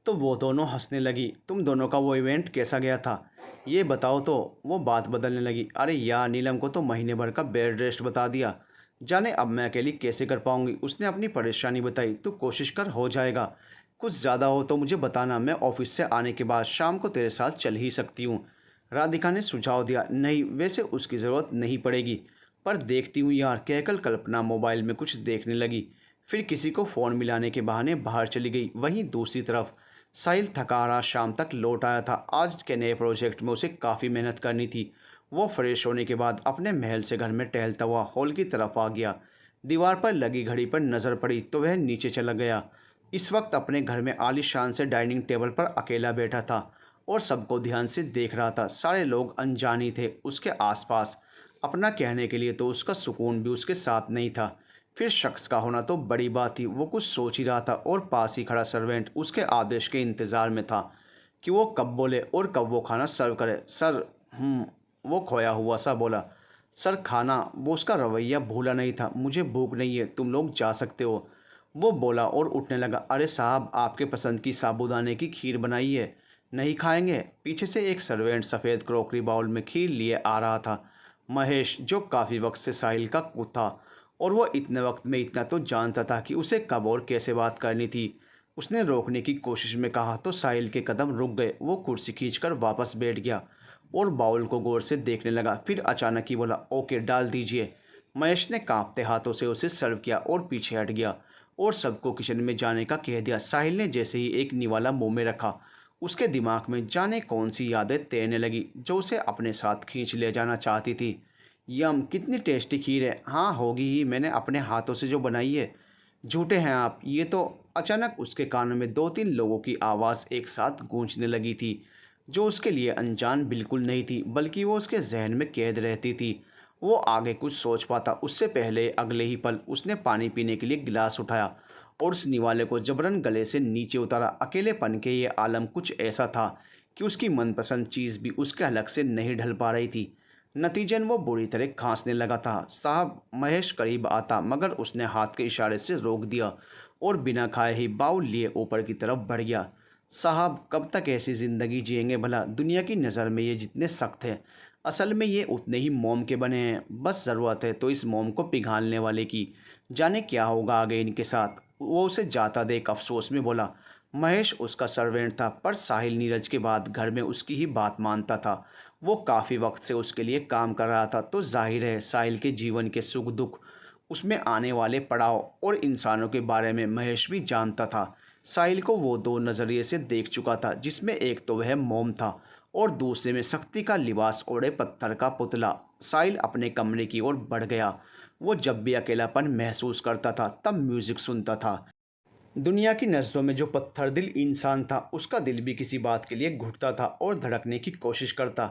तो वो दोनों हंसने लगी। तुम दोनों का वो इवेंट कैसा गया था, ये बताओ तो। वो बात बदलने लगी। अरे यार, नीलम को तो महीने भर का बेड रेस्ट बता दिया, जाने अब मैं अकेली कैसे कर पाऊंगी। उसने अपनी परेशानी बताई। तू कोशिश कर, हो जाएगा। कुछ ज़्यादा हो तो मुझे बताना, मैं ऑफिस से आने के बाद शाम को तेरे साथ चल ही सकती हूँ। राधिका ने सुझाव दिया। नहीं, वैसे उसकी ज़रूरत नहीं पड़ेगी, पर देखती हूँ यार, कहकर कल्पना मोबाइल में कुछ देखने लगी। फिर किसी को फ़ोन मिलाने के बहाने बाहर चली गई। वहीं दूसरी तरफ साहिल थका हारा शाम तक लौट आया था। आज के नए प्रोजेक्ट में उसे काफ़ी मेहनत करनी थी। वो फ्रेश होने के बाद अपने महल से घर में टहलता हुआ हॉल की तरफ आ गया। दीवार पर लगी घड़ी पर नज़र पड़ी तो वह नीचे चला गया। इस वक्त अपने घर में आलीशान से डाइनिंग टेबल पर अकेला बैठा था और सबको ध्यान से देख रहा था। सारे लोग अनजानी थे उसके आसपास। अपना कहने के लिए तो उसका सुकून भी उसके साथ नहीं था। फिर शख्स का होना तो बड़ी बात थी। वो कुछ सोच ही रहा था और पास ही खड़ा सर्वेंट उसके आदेश के इंतज़ार में था कि वो कब बोले और कब वो खाना सर्व करे। सर। वो खोया हुआ सा बोला। सर खाना। वो उसका रवैया भूला नहीं था। मुझे भूख नहीं है, तुम लोग जा सकते हो, वो बोला और उठने लगा। अरे साहब, आपके पसंद की साबूदाने की खीर बनाई है, नहीं खाएंगे? पीछे से एक सर्वेंट सफ़ेद क्रॉकरी बाउल में खीर लिए आ रहा था। महेश, जो काफ़ी वक्त से साहिल का कुक था, और वो इतने वक्त में इतना तो जानता था कि उसे कब और कैसे बात करनी थी, उसने रोकने की कोशिश में कहा तो साहिल के कदम रुक गए। वो कुर्सी खींचकर वापस बैठ गया और बाउल को गौर से देखने लगा। फिर अचानक ही बोला, ओके, डाल दीजिए। महेश ने कांपते हाथों से उसे सर्व किया और पीछे हट गया और सबको किचन में जाने का कह दिया। साहिल ने जैसे ही एक निवाला मुंह में रखा, उसके दिमाग में जाने कौन सी यादें तैरने लगी जो उसे अपने साथ खींच ले जाना चाहती थी। यम, कितनी टेस्टी खीर है। हाँ, होगी ही, मैंने अपने हाथों से जो बनाई है। झूठे हैं आप, ये तो। अचानक उसके कानों में दो तीन लोगों की आवाज़ एक साथ गूंजने लगी थी, जो उसके लिए अनजान बिल्कुल नहीं थी, बल्कि वो उसके जहन में कैद रहती थी। वो आगे कुछ सोच पाता उससे पहले अगले ही पल उसने पानी पीने के लिए गिलास उठाया और उस निवाले को जबरन गले से नीचे उतारा। अकेलेपन के ये आलम कुछ ऐसा था कि उसकी मनपसंद चीज़ भी उसके हलक से नहीं ढल पा रही थी। नतीजन वो बुरी तरह खांसने लगा था। साहब, महेश करीब आता मगर उसने हाथ के इशारे से रोक दिया और बिना खाए ही बाउल लिए ऊपर की तरफ बढ़ गया। साहब, कब तक ऐसी ज़िंदगी जिएंगे भला? दुनिया की नज़र में ये जितने सख्त हैं, असल में ये उतने ही मोम के बने हैं। बस ज़रूरत है तो इस मोम को पिघालने वाले की। जाने क्या होगा आगे इनके साथ। वो उसे जाता देख अफसोस में बोला। महेश उसका सर्वेंट था, पर साहिल नीरज के बाद घर में उसकी ही बात मानता था। वो काफ़ी वक्त से उसके लिए काम कर रहा था, तो जाहिर है साहिल के जीवन के सुख दुख, उसमें आने वाले पड़ाव और इंसानों के बारे में महेश भी जानता था। साहिल को वो दो नज़रिए से देख चुका था, जिसमें एक तो वह मोम था और दूसरे में शक्ति का लिबास ओढ़े पत्थर का पुतला। साहिल अपने कमरे की ओर बढ़ गया। वो जब भी अकेलापन महसूस करता था तब म्यूज़िक सुनता था। दुनिया की नज़रों में जो पत्थर दिल इंसान था, उसका दिल भी किसी बात के लिए घुटता था और धड़कने की कोशिश करता।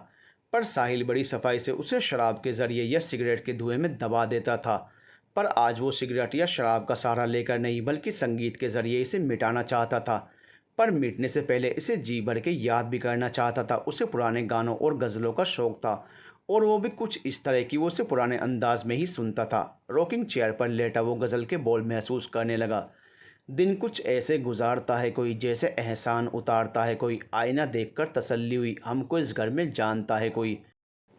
पर साहिल बड़ी सफाई से उसे शराब के ज़रिए या सिगरेट के धुएं में दबा देता था। पर आज वो सिगरेट या शराब का सहारा लेकर नहीं, बल्कि संगीत के ज़रिए इसे मिटाना चाहता था। पर मिटने से पहले इसे जी भर के याद भी करना चाहता था। उसे पुराने गानों और गज़लों का शौक़ था, और वो भी कुछ इस तरह की वो उसे पुराने अंदाज में ही सुनता था। रॉकिंग चेयर पर लेटा वो गज़ल के बोल महसूस करने लगा। दिन कुछ ऐसे गुजारता है कोई, जैसे एहसान उतारता है कोई, आईना देखकर तसल्ली हुई, हमको इस घर में जानता है कोई।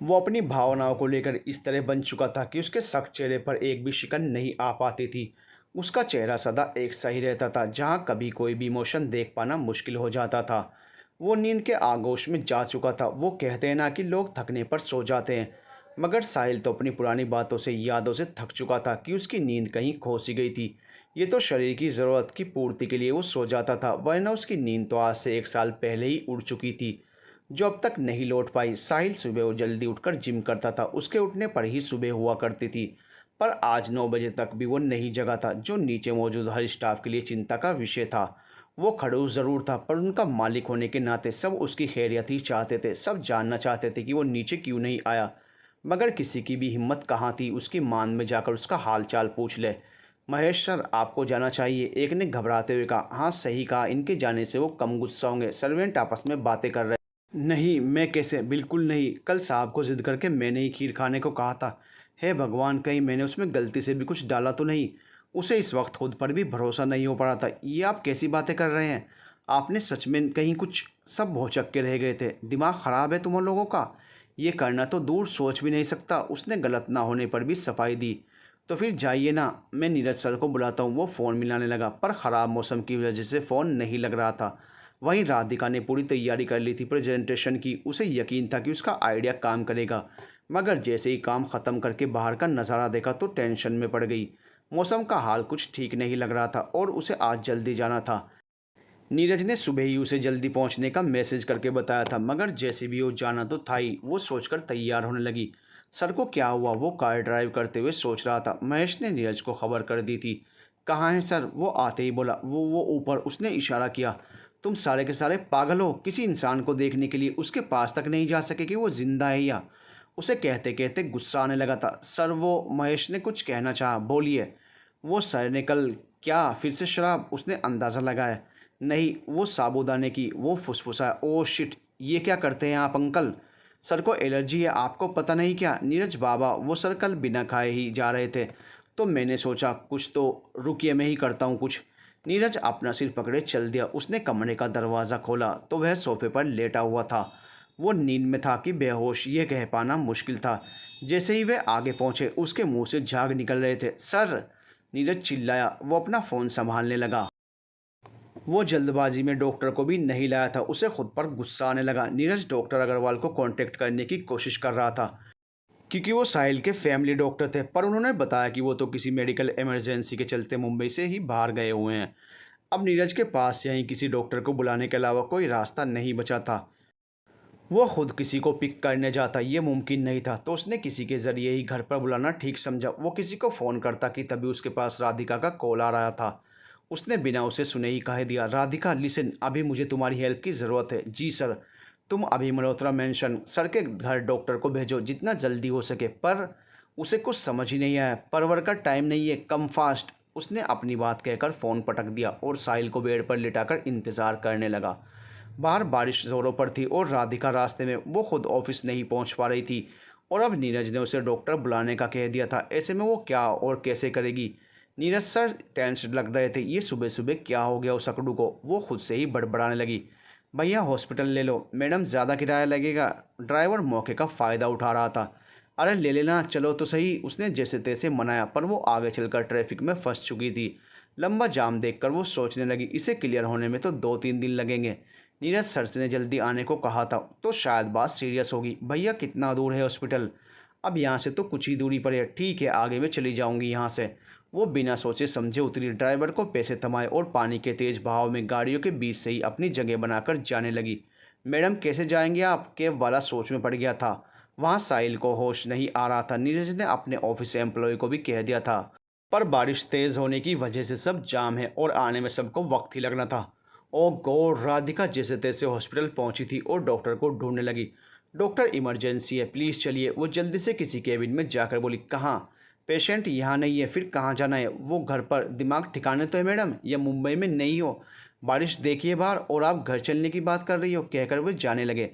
वो अपनी भावनाओं को लेकर इस तरह बन चुका था कि उसके सख्त चेहरे पर एक भी शिकन नहीं आ पाती थी। उसका चेहरा सदा एक सा ही रहता था, जहाँ कभी कोई भी इमोशन देख पाना मुश्किल हो जाता था। वो नींद के आगोश में जा चुका था। वो कहते हैं ना कि लोग थकने पर सो जाते हैं, मगर साहिल तो अपनी पुरानी बातों से, यादों से थक चुका था कि उसकी नींद कहीं खो सी गई थी। ये तो शरीर की ज़रूरत की पूर्ति के लिए वो सो जाता था, वरना उसकी नींद तो आज से 1 साल पहले ही उड़ चुकी थी, जो अब तक नहीं लौट पाई। साहिल सुबह वो जल्दी उठकर जिम करता था, उसके उठने पर ही सुबह हुआ करती थी। पर आज 9 बजे तक भी वो नहीं जगा था, जो नीचे मौजूद हर स्टाफ के लिए चिंता का विषय था। वो खड़ूस ज़रूर था, पर उनका मालिक होने के नाते सब उसकी खैरियत ही चाहते थे। सब जानना चाहते थे कि वो नीचे क्यों नहीं आया, मगर किसी की भी हिम्मत कहाँ थी उसकी मान में जाकर उसका हाल चाल पूछ ले। महेश सर, आपको जाना चाहिए, एक ने घबराते हुए कहा। हाँ, सही कहा, इनके जाने से वो कम गुस्सा होंगे। सर्वेंट आपस में बातें कर रहे। नहीं, मैं कैसे? बिल्कुल नहीं। कल साहब को ज़िद करके मैंने ही खीर खाने को कहा था। हे भगवान, कहीं मैंने उसमें गलती से भी कुछ डाला तो नहीं? उसे इस वक्त खुद पर भी भरोसा नहीं हो पा रहा था। ये आप कैसी बातें कर रहे हैं? आपने सच में कहीं कुछ? सब भौचक्के के रह गए थे। दिमाग ख़राब है तुम लोगों का? ये करना तो दूर सोच भी नहीं सकता। उसने गलत ना होने पर भी सफाई दी। तो फिर जाइए ना, मैं नीरज सर को बुलाता हूँ। वो फ़ोन मिलाने लगा, पर ख़राब मौसम की वजह से फ़ोन नहीं लग रहा था। वहीं राधिका ने पूरी तैयारी कर ली थी प्रेजेंटेशन की। उसे यकीन था कि उसका आइडिया काम करेगा, मगर जैसे ही काम ख़त्म करके बाहर का नज़ारा देखा तो टेंशन में पड़ गई। मौसम का हाल कुछ ठीक नहीं लग रहा था और उसे आज जल्दी जाना था। नीरज ने सुबह ही उसे जल्दी पहुंचने का मैसेज करके बताया था, मगर जैसे भी वो जाना तो था ही। वो सोचकर तैयार होने लगी। सर को क्या हुआ? वो कार ड्राइव करते हुए सोच रहा था। महेश ने नीरज को खबर कर दी थी। कहाँ है सर? वो आते ही बोला। वो ऊपर। उसने इशारा किया। तुम सारे के सारे पागल हो? किसी इंसान को देखने के लिए उसके पास तक नहीं जा सके कि वो जिंदा है या? उसे कहते कहते गुस्सा आने लगा था। सर वो, महेश ने कुछ कहना चाहा। बोलिए। वो सर ने कल क्या फिर से शराब? उसने अंदाज़ा लगाया। नहीं, वो साबूदाने की। वो फुसफुसाया। ओह शिट, ये क्या करते हैं आप अंकल? सर को एलर्जी है, आपको पता नहीं क्या? नीरज बाबा, वो सर कल बिना खाए ही जा रहे थे, तो मैंने सोचा कुछ तो, रुकिए मैं ही करता हूँ कुछ। नीरज अपना सिर पकड़े चल दिया। उसने कमरे का दरवाज़ा खोला तो वह सोफे पर लेटा हुआ था। वो नींद में था कि बेहोश, ये कह पाना मुश्किल था। जैसे ही वे आगे पहुंचे उसके मुंह से झाग निकल रहे थे। सर! नीरज चिल्लाया। वो अपना फ़ोन संभालने लगा। वो जल्दबाजी में डॉक्टर को भी नहीं लाया था। उसे खुद पर गुस्सा आने लगा। नीरज डॉक्टर अग्रवाल को कांटेक्ट करने की कोशिश कर रहा था क्योंकि वो साहिल के फैमिली डॉक्टर थे, पर उन्होंने बताया कि वो तो किसी मेडिकल इमरजेंसी के चलते मुंबई से ही बाहर गए हुए हैं। अब नीरज के पास यहीं किसी डॉक्टर को बुलाने के अलावा कोई रास्ता नहीं बचा था। वो खुद किसी को पिक करने जाता ये मुमकिन नहीं था, तो उसने किसी के ज़रिए ही घर पर बुलाना ठीक समझा। वो किसी को फ़ोन करता कि तभी उसके पास राधिका का कॉल आ रहा था। उसने बिना उसे सुने ही कह दिया, राधिका लिसन, अभी मुझे तुम्हारी हेल्प की ज़रूरत है। जी सर। तुम अभी मल्होत्रा मेंशन सर के घर डॉक्टर को भेजो जितना जल्दी हो सके। पर उसे कुछ समझ ही नहीं आया। परवर का टाइम नहीं है, कम फास्ट। उसने अपनी बात कहकर फ़ोन पटक दिया और साहिल को बेड पर लिटाकर इंतज़ार करने लगा। बाहर बारिश ज़ोरों पर थी और राधिका रास्ते में, वो खुद ऑफिस नहीं पहुंच पा रही थी और अब नीरज ने उसे डॉक्टर बुलाने का कह दिया था। ऐसे में वो क्या और कैसे करेगी। नीरज सर टेंस लग रहे थे। ये सुबह सुबह क्या हो गया उस अकड़ू को। वो खुद से ही बड़बड़ाने लगी। भैया हॉस्पिटल ले लो। मैडम ज़्यादा किराया लगेगा। ड्राइवर मौके का फ़ायदा उठा रहा था। अरे ले लेना, चलो तो सही। उसने जैसे तैसे मनाया, पर वो आगे चलकर ट्रैफिक में फंस चुकी थी। लंबा जाम देखकर वो सोचने लगी, इसे क्लियर होने में तो 2-3 दिन लगेंगे। नीरज सर ने जल्दी आने को कहा था तो शायद बात सीरियस होगी। भैया कितना दूर है हॉस्पिटल। अब यहाँ से तो कुछ ही दूरी पर है। ठीक है, आगे मैं चली जाऊँगी यहाँ से। वो बिना सोचे समझे उतरी। ड्राइवर को पैसे थमाए और पानी के तेज बहाव में गाड़ियों के बीच से ही अपनी जगह बनाकर जाने लगी। मैडम कैसे जाएंगे आप। कैब वाला सोच में पड़ गया था। वहाँ साहिल को होश नहीं आ रहा था। नीरज ने अपने ऑफिस एम्प्लॉय को भी कह दिया था, पर बारिश तेज़ होने की वजह से सब जाम है और आने में सबको वक्त ही लगना था। ओ गॉड। राधिका जैसे तैसे हॉस्पिटल पहुंची थी और डॉक्टर को ढूंढने लगी। डॉक्टर इमरजेंसी है, प्लीज़ चलिए। वो जल्दी से किसी केबिन में जाकर बोली, कहाँ। पेशेंट यहाँ नहीं है, फिर कहाँ जाना है। वो घर पर। दिमाग ठिकाने तो है मैडम, या मुंबई में नहीं हो। बारिश देखिए बाहर और आप घर चलने की बात कर रही हो। कहकर वो जाने लगे।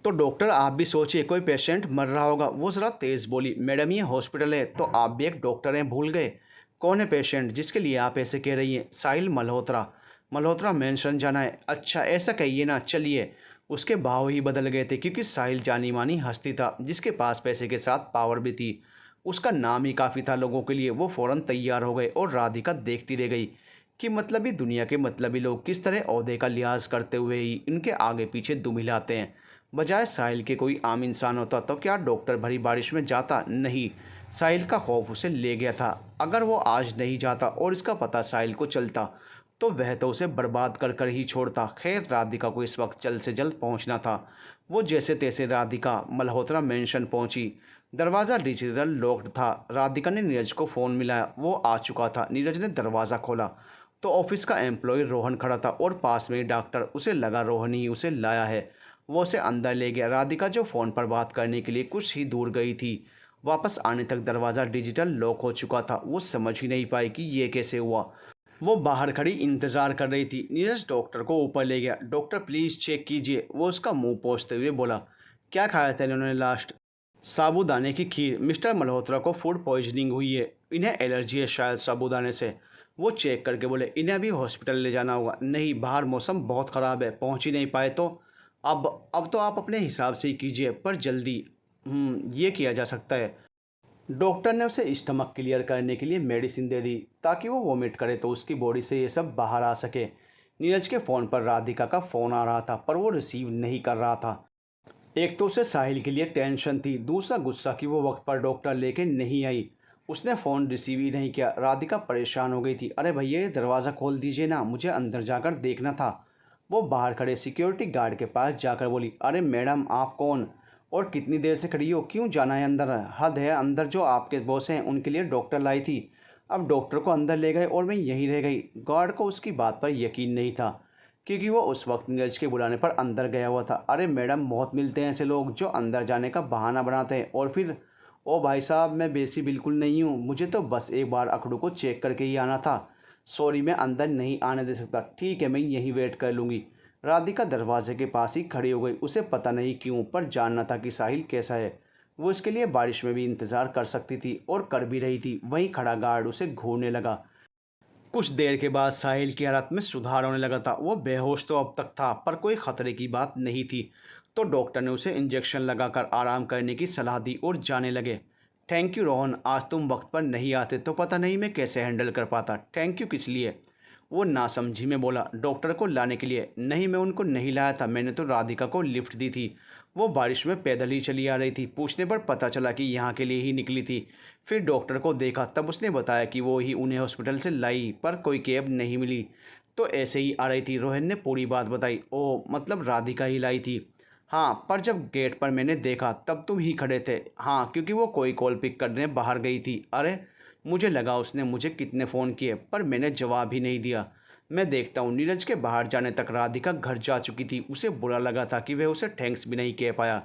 तो डॉक्टर आप भी सोचिए, कोई पेशेंट मर रहा होगा। वो ज़रा तेज़ बोली, मैडम ये हॉस्पिटल है तो आप भी एक डॉक्टर हैं, भूल गए। कौन है पेशेंट जिसके लिए आप ऐसे कह रही हैं। साहिल मल्होत्रा। मल्होत्रा मेंशन जाना है। अच्छा ऐसा कहिए ना, चलिए। उसके भाव ही बदल गए थे क्योंकि साहिल जानी मानी हस्ती था जिसके पास पैसे के साथ पावर भी थी। उसका नाम ही काफ़ी था लोगों के लिए। वो फ़ौरन तैयार हो गए और राधिका देखती रह गई कि मतलबी दुनिया के मतलबी लोग किस तरह ओहदे का लिहाज करते हुए ही इनके आगे पीछे दुम हिलाते हैं। बजाय साहिल के कोई आम इंसान होता तो क्या डॉक्टर भरी बारिश में जाता। नहीं, साहिल का खौफ उसे ले गया था। अगर वो आज नहीं जाता और इसका पता साहिल को चलता तो वह तो उसे बर्बाद कर कर ही छोड़ता। खैर राधिका को इस वक्त जल्द से जल्द पहुंचना था। वो जैसे तैसे राधिका मल्होत्रा मेंशन पहुंची। दरवाज़ा डिजिटल लॉक्ड था। राधिका ने नीरज को फ़ोन मिलाया। वो आ चुका था। नीरज ने दरवाज़ा खोला तो ऑफिस का एम्प्लॉय रोहन खड़ा था और पास में ही डॉक्टर। उसे लगा रोहन ही उसे लाया है। वो उसे अंदर ले गया। राधिका जो फ़ोन पर बात करने के लिए कुछ ही दूर गई थी, वापस आने तक दरवाज़ा डिजिटल लॉक हो चुका था। वो समझ ही नहीं पाई कि ये कैसे हुआ। वो बाहर खड़ी इंतज़ार कर रही थी। नीरज डॉक्टर को ऊपर ले गया। डॉक्टर प्लीज़ चेक कीजिए। वो उसका मुंह पोंछते हुए बोला, क्या खाया था इन्होंने लास्ट। साबूदाने की खीर। मिस्टर मल्होत्रा को फूड पॉइजनिंग हुई है। इन्हें एलर्जी है शायद साबूदाने से। वो चेक करके बोले, इन्हें अभी हॉस्पिटल ले जाना होगा। नहीं, बाहर मौसम बहुत ख़राब है, पहुंच ही नहीं पाए तो। अब तो आप अपने हिसाब से ही कीजिए, पर जल्दी। ये किया जा सकता है। डॉक्टर ने उसे स्टमक क्लियर करने के लिए मेडिसिन दे दी ताकि वो वोमिट करे तो उसकी बॉडी से ये सब बाहर आ सके। नीरज के फ़ोन पर राधिका का फ़ोन आ रहा था पर वो रिसीव नहीं कर रहा था। एक तो उसे साहिल के लिए टेंशन थी, दूसरा गुस्सा कि वो वक्त पर डॉक्टर लेके नहीं आई। उसने फ़ोन रिसीव ही नहीं किया। राधिका परेशान हो गई थी। अरे भैया ये दरवाज़ा खोल दीजिए ना, मुझे अंदर जाकर देखना था। वो बाहर खड़े सिक्योरिटी गार्ड के पास जाकर बोली, अरे मैडम आप कौन और कितनी देर से खड़ी हो, क्यों जाना है अंदर। हद है, अंदर जो आपके बॉस हैं उनके लिए डॉक्टर लाई थी। अब डॉक्टर को अंदर ले गए और मैं यहीं रह गई। गार्ड को उसकी बात पर यकीन नहीं था क्योंकि वो उस वक्त नीरज के बुलाने पर अंदर गया हुआ था। अरे मैडम बहुत मिलते हैं ऐसे लोग जो अंदर जाने का बहाना बनाते हैं और फिर। ओ भाई साहब मैं बेसी बिल्कुल नहीं हूँ, मुझे तो बस एक बार अकड़ू को चेक करके ही आना था। सॉरी मैं अंदर नहीं आने दे सकता। ठीक है मैं यहीं वेट कर लूँगी। राधिका दरवाजे के पास ही खड़ी हो गई। उसे पता नहीं क्यों पर जानना था कि साहिल कैसा है। वो इसके लिए बारिश में भी इंतज़ार कर सकती थी और कर भी रही थी। वहीं खड़ा गार्ड उसे घूरने लगा। कुछ देर के बाद साहिल की हालत में सुधार होने लगा था। वो बेहोश तो अब तक था, पर कोई खतरे की बात नहीं थी। तो डॉक्टर ने उसे इंजेक्शन लगाकर आराम करने की सलाह दी और जाने लगे। थैंक यू रोहन, आज तुम वक्त पर नहीं आते तो पता नहीं मैं कैसे हैंडल कर पाता। थैंक यू किस लिए? वो नासमझी में बोला। डॉक्टर को लाने के लिए। नहीं, मैं उनको नहीं लाया था, मैंने तो राधिका को लिफ्ट दी थी। वो बारिश में पैदल ही चली आ रही थी। पूछने पर पता चला कि यहाँ के लिए ही निकली थी। फिर डॉक्टर को देखा, तब उसने बताया कि वो ही उन्हें हॉस्पिटल से लाई, पर कोई कैब नहीं मिली तो ऐसे ही आ रही थी। रोहन ने पूरी बात बताई। ओ, मतलब राधिका ही लाई थी? हाँ, पर जब गेट पर मैंने देखा तब तुम ही खड़े थे। हाँ, क्योंकि वो कोई कॉल पिक करने बाहर गई थी। अरे, मुझे लगा उसने मुझे कितने फ़ोन किए, पर मैंने जवाब ही नहीं दिया। मैं देखता हूँ नीरज के बाहर जाने तक राधिका घर जा चुकी थी। उसे बुरा लगा था कि वह उसे थैंक्स भी नहीं कह पाया,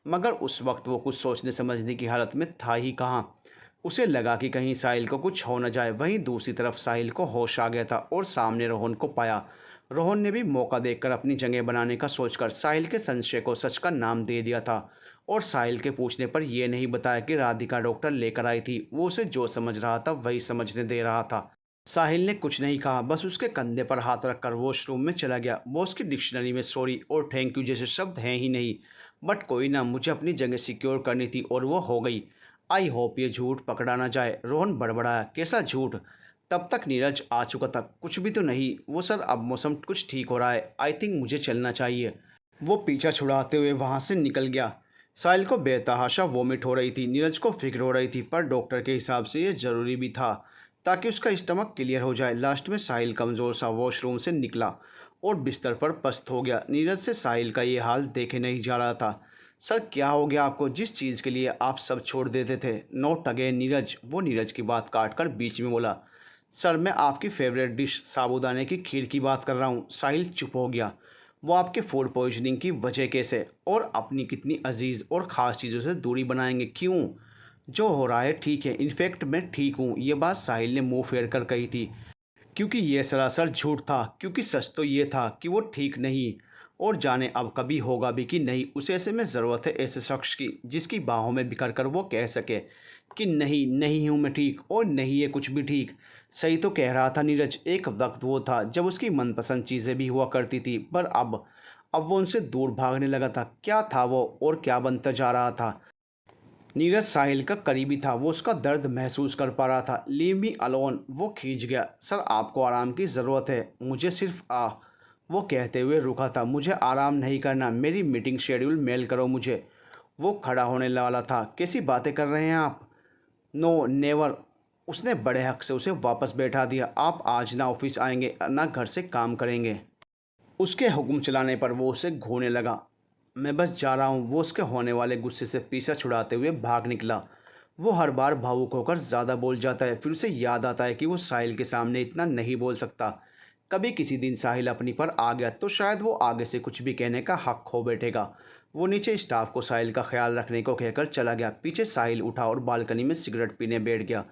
मगर उस वक्त वो कुछ सोचने समझने की हालत में था ही कहाँ। उसे लगा कि कहीं साहिल को कुछ हो न जाए। वहीं दूसरी तरफ साहिल को होश आ गया था और सामने रोहन को पाया। रोहन ने भी मौका देखकर अपनी जगह बनाने का सोचकर साहिल के संशय को सच का नाम दे दिया था और साहिल के पूछने पर यह नहीं बताया कि राधिका डॉक्टर लेकर आई थी। वो उसे जो समझ रहा था वही समझने दे रहा था। साहिल ने कुछ नहीं कहा, बस उसके कंधे पर हाथ रखकर वॉशरूम में चला गया। बॉस की डिक्शनरी में सॉरी और थैंक यू जैसे शब्द हैं ही नहीं। बट कोई ना, मुझे अपनी जगह सिक्योर करनी थी और वो हो गई। आई होप ये झूठ पकड़ा ना जाए, रोहन बड़बड़ाया। कैसा झूठ? तब तक नीरज आ चुका था। कुछ भी तो नहीं। वो सर, अब मौसम कुछ ठीक हो रहा है, आई थिंक मुझे चलना चाहिए। वो पीछा छुड़ाते हुए वहाँ से निकल गया। साहिल को बेतहाशा वोमिट हो रही थी। नीरज को फिक्र हो रही थी, पर डॉक्टर के हिसाब से ये ज़रूरी भी था ताकि उसका स्टमक क्लियर हो जाए। लास्ट में साहिल कमज़ोर सा वॉशरूम से निकला और बिस्तर पर पस्त हो गया। नीरज से साहिल का ये हाल देखे नहीं जा रहा था। सर, क्या हो गया आपको? जिस चीज़ के लिए आप सब छोड़ देते थे। Note again Neeraj. वो नीरज की बात काट कर बीच में बोला। सर, मैं आपकी फेवरेट डिश साबूदाने की खीर की बात कर रहा हूँ। साहिल चुप हो गया। वो आपके फूड पॉइजनिंग की वजह कैसे? और अपनी कितनी अजीज़ और ख़ास चीज़ों से दूरी बनाएंगे? क्यों? जो हो रहा है ठीक है, इनफैक्ट मैं ठीक हूँ। ये बात साहिल ने मुंह फेर कर कही थी, क्योंकि ये सरासर झूठ था। क्योंकि सच तो ये था कि वो ठीक नहीं, और जाने अब कभी होगा भी कि नहीं। उसे ऐसे में ज़रूरत है ऐसे शख्स की जिसकी बाहों में बिखर कर वो कह सके कि नहीं, नहीं हूँ मैं ठीक, और नहीं है कुछ भी ठीक। सही तो कह रहा था नीरज। एक वक्त वो था जब उसकी मनपसंद चीज़ें भी हुआ करती थी, पर अब वो उनसे दूर भागने लगा था। क्या था वो और क्या बनता जा रहा था? नीरज साहिल का करीबी था। वो उसका दर्द महसूस कर पा रहा था। Leave me alone. वो खींच गया। सर, आपको आराम की ज़रूरत है। मुझे सिर्फ वो कहते हुए रुका था। मुझे आराम नहीं करना। मेरी मीटिंग शेड्यूल मेल करो मुझे। वो खड़ा होने वाला था। कैसी बातें कर रहे हैं आप? No never. उसने बड़े हक से उसे वापस बैठा दिया। आप आज ना ऑफिस आएंगे ना घर से काम करेंगे। उसके हुक्म चलाने पर वो उसे घूरने लगा। मैं बस जा रहा हूँ। वो उसके होने वाले गुस्से से पीछा छुड़ाते हुए भाग निकला। वो हर बार भावुक होकर ज़्यादा बोल जाता है। फिर उसे याद आता है कि वो साहिल के सामने इतना नहीं बोल सकता। कभी किसी दिन साहिल अपनी पर आ गया तो शायद वो आगे से कुछ भी कहने का हक खो बैठेगा। वो नीचे स्टाफ को साहिल का ख्याल रखने को कहकर चला गया। पीछे साहिल उठा और बालकनी में सिगरेट पीने बैठ गया।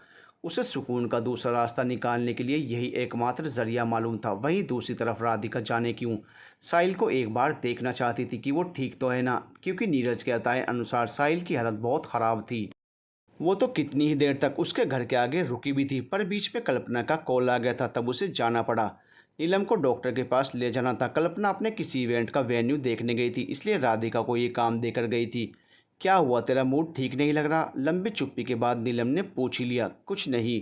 उसे सुकून का दूसरा रास्ता निकालने के लिए यही एकमात्र जरिया मालूम था। वहीं दूसरी तरफ राधिका जाने क्यों साहिल को एक बार देखना चाहती थी कि वो ठीक तो है ना, क्योंकि नीरज के बताए अनुसार साहिल की हालत बहुत ख़राब थी। वो तो कितनी ही देर तक उसके घर के आगे रुकी भी थी, पर बीच में कल्पना का कॉल आ गया था, तब उसे जाना पड़ा। नीलम को डॉक्टर के पास ले जाना था। कल्पना अपने किसी इवेंट का वेन्यू देखने गई थी, इसलिए राधिका को ये काम देकर गई थी। क्या हुआ, तेरा मूड ठीक नहीं लग रहा? लंबी चुप्पी के बाद नीलम ने पूछ ही लिया। कुछ नहीं।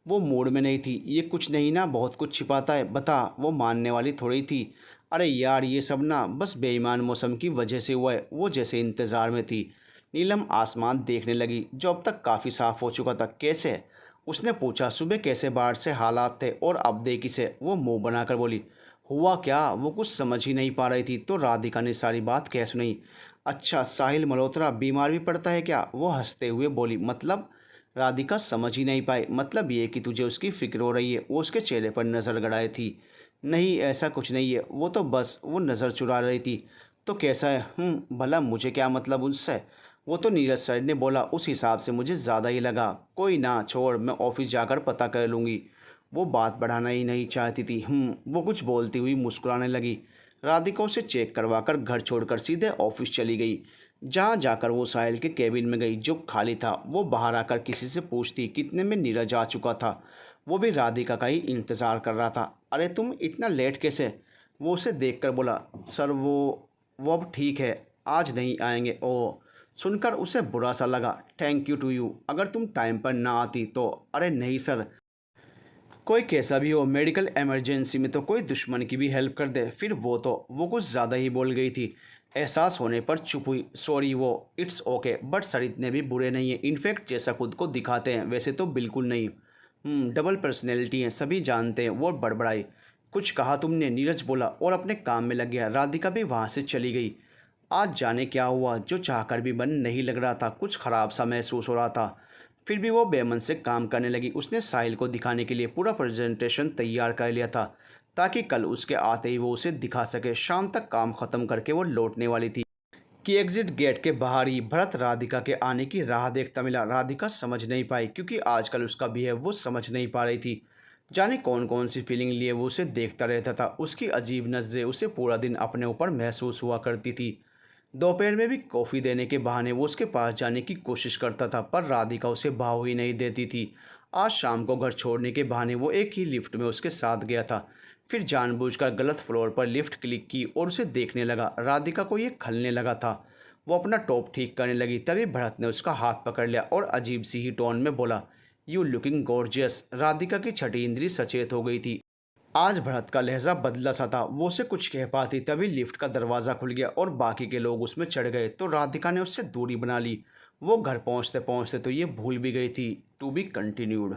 वो मूड में नहीं थी। ये कुछ नहीं ना बहुत कुछ छिपाता है, बता। वो मानने वाली थोड़ी थी। अरे यार, ये सब ना बस बेईमान मौसम की वजह से हुआ है। वो जैसे इंतज़ार में थी। नीलम आसमान देखने लगी जो अब तक काफ़ी साफ हो चुका था। कैसे? उसने पूछा। सुबह कैसे बाहर से हालात थे और अब देखी से? वो मुंह बनाकर बोली। हुआ क्या? वो कुछ समझ ही नहीं पा रही थी, तो राधिका ने सारी बात कह सुनाई। अच्छा, साहिल मल्होत्रा बीमार भी पड़ता है क्या? वो हंसते हुए बोली। मतलब? राधिका समझ ही नहीं पाई। मतलब ये कि तुझे उसकी फिक्र हो रही है। वो उसके चेहरे पर नज़र गड़ाए थी। नहीं, ऐसा कुछ नहीं है। वो तो बस वो नज़र चुरा रही थी। तो कैसा है? भला मुझे क्या मतलब उससे? वो तो नीरज सर ने बोला, उस हिसाब से मुझे ज़्यादा ही लगा। कोई ना, छोड़, मैं ऑफिस जाकर पता कर लूँगी। वो बात बढ़ाना ही नहीं चाहती थी। वो कुछ बोलती हुई मुस्कुराने लगी। राधिका उसे चेक करवाकर घर छोड़कर सीधे ऑफिस चली गई। जहाँ जाकर वो साहिल के केबिन में गई जो खाली था। वो बाहर आकर किसी से पूछती कितने में नीरज आ चुका था। वो भी राधिका का ही इंतज़ार कर रहा था। अरे तुम इतना लेट कैसे? वो उसे देखकर बोला, सर वो अब ठीक है, आज नहीं आएंगे। ओह, सुनकर उसे बुरा सा लगा। थैंक यू टू यू, अगर तुम टाइम पर ना आती तो। अरे नहीं सर, कोई कैसा भी हो, मेडिकल इमरजेंसी में तो कोई दुश्मन की भी हेल्प कर दे। फिर वो कुछ ज़्यादा ही बोल गई थी। एहसास होने पर चुप हुई। सॉरी वो, इट्स ओके, बट सर इतने भी बुरे नहीं हैं। इनफैक्ट जैसा खुद को दिखाते हैं वैसे तो बिल्कुल नहीं। डबल पर्सनैलिटी हैं, सभी जानते हैं। वो बड़बड़ाई। कुछ कहा तुमने? नीरज बोला और अपने काम में लग गया। राधिका भी वहाँ से चली गई। आज जाने क्या हुआ, जो चाहकर भी मन नहीं लग रहा था, कुछ ख़राब सा महसूस हो रहा था। फिर भी वो बेमन से काम करने लगी। उसने साहिल को दिखाने के लिए पूरा प्रेजेंटेशन तैयार कर लिया था ताकि कल उसके आते ही वो उसे दिखा सके। शाम तक काम ख़त्म करके वो लौटने वाली थी कि एग्जिट गेट के बाहर ही भरत राधिका के आने की राह देखता मिला। राधिका समझ नहीं पाई क्योंकि आजकल उसका बिहेव वो समझ नहीं पा रही थी। जाने कौन कौन सी फीलिंग लिए वो उसे देखता रहता था। उसकी अजीब नज़रें उसे पूरा दिन अपने ऊपर महसूस हुआ करती थी। दोपहर में भी कॉफ़ी देने के बहाने वो उसके पास जाने की कोशिश करता था, पर राधिका उसे भाव ही नहीं देती थी। आज शाम को घर छोड़ने के बहाने वो एक ही लिफ्ट में उसके साथ गया था। फिर जानबूझकर गलत फ्लोर पर लिफ्ट क्लिक की और उसे देखने लगा। राधिका को ये खलने लगा था। वो अपना टॉप ठीक करने लगी, तभी भरत ने उसका हाथ पकड़ लिया और अजीब सी ही टोन में बोला, यू लुकिंग गॉर्जियस। राधिका की छठी इंद्री सचेत हो गई थी। आज भरत का लहजा बदला सा था। वो उसे कुछ कह पाती तभी लिफ्ट का दरवाज़ा खुल गया और बाकी के लोग उसमें चढ़ गए तो राधिका ने उससे दूरी बना ली। वो घर पहुंचते पहुंचते तो ये भूल भी गई थी। To be continued.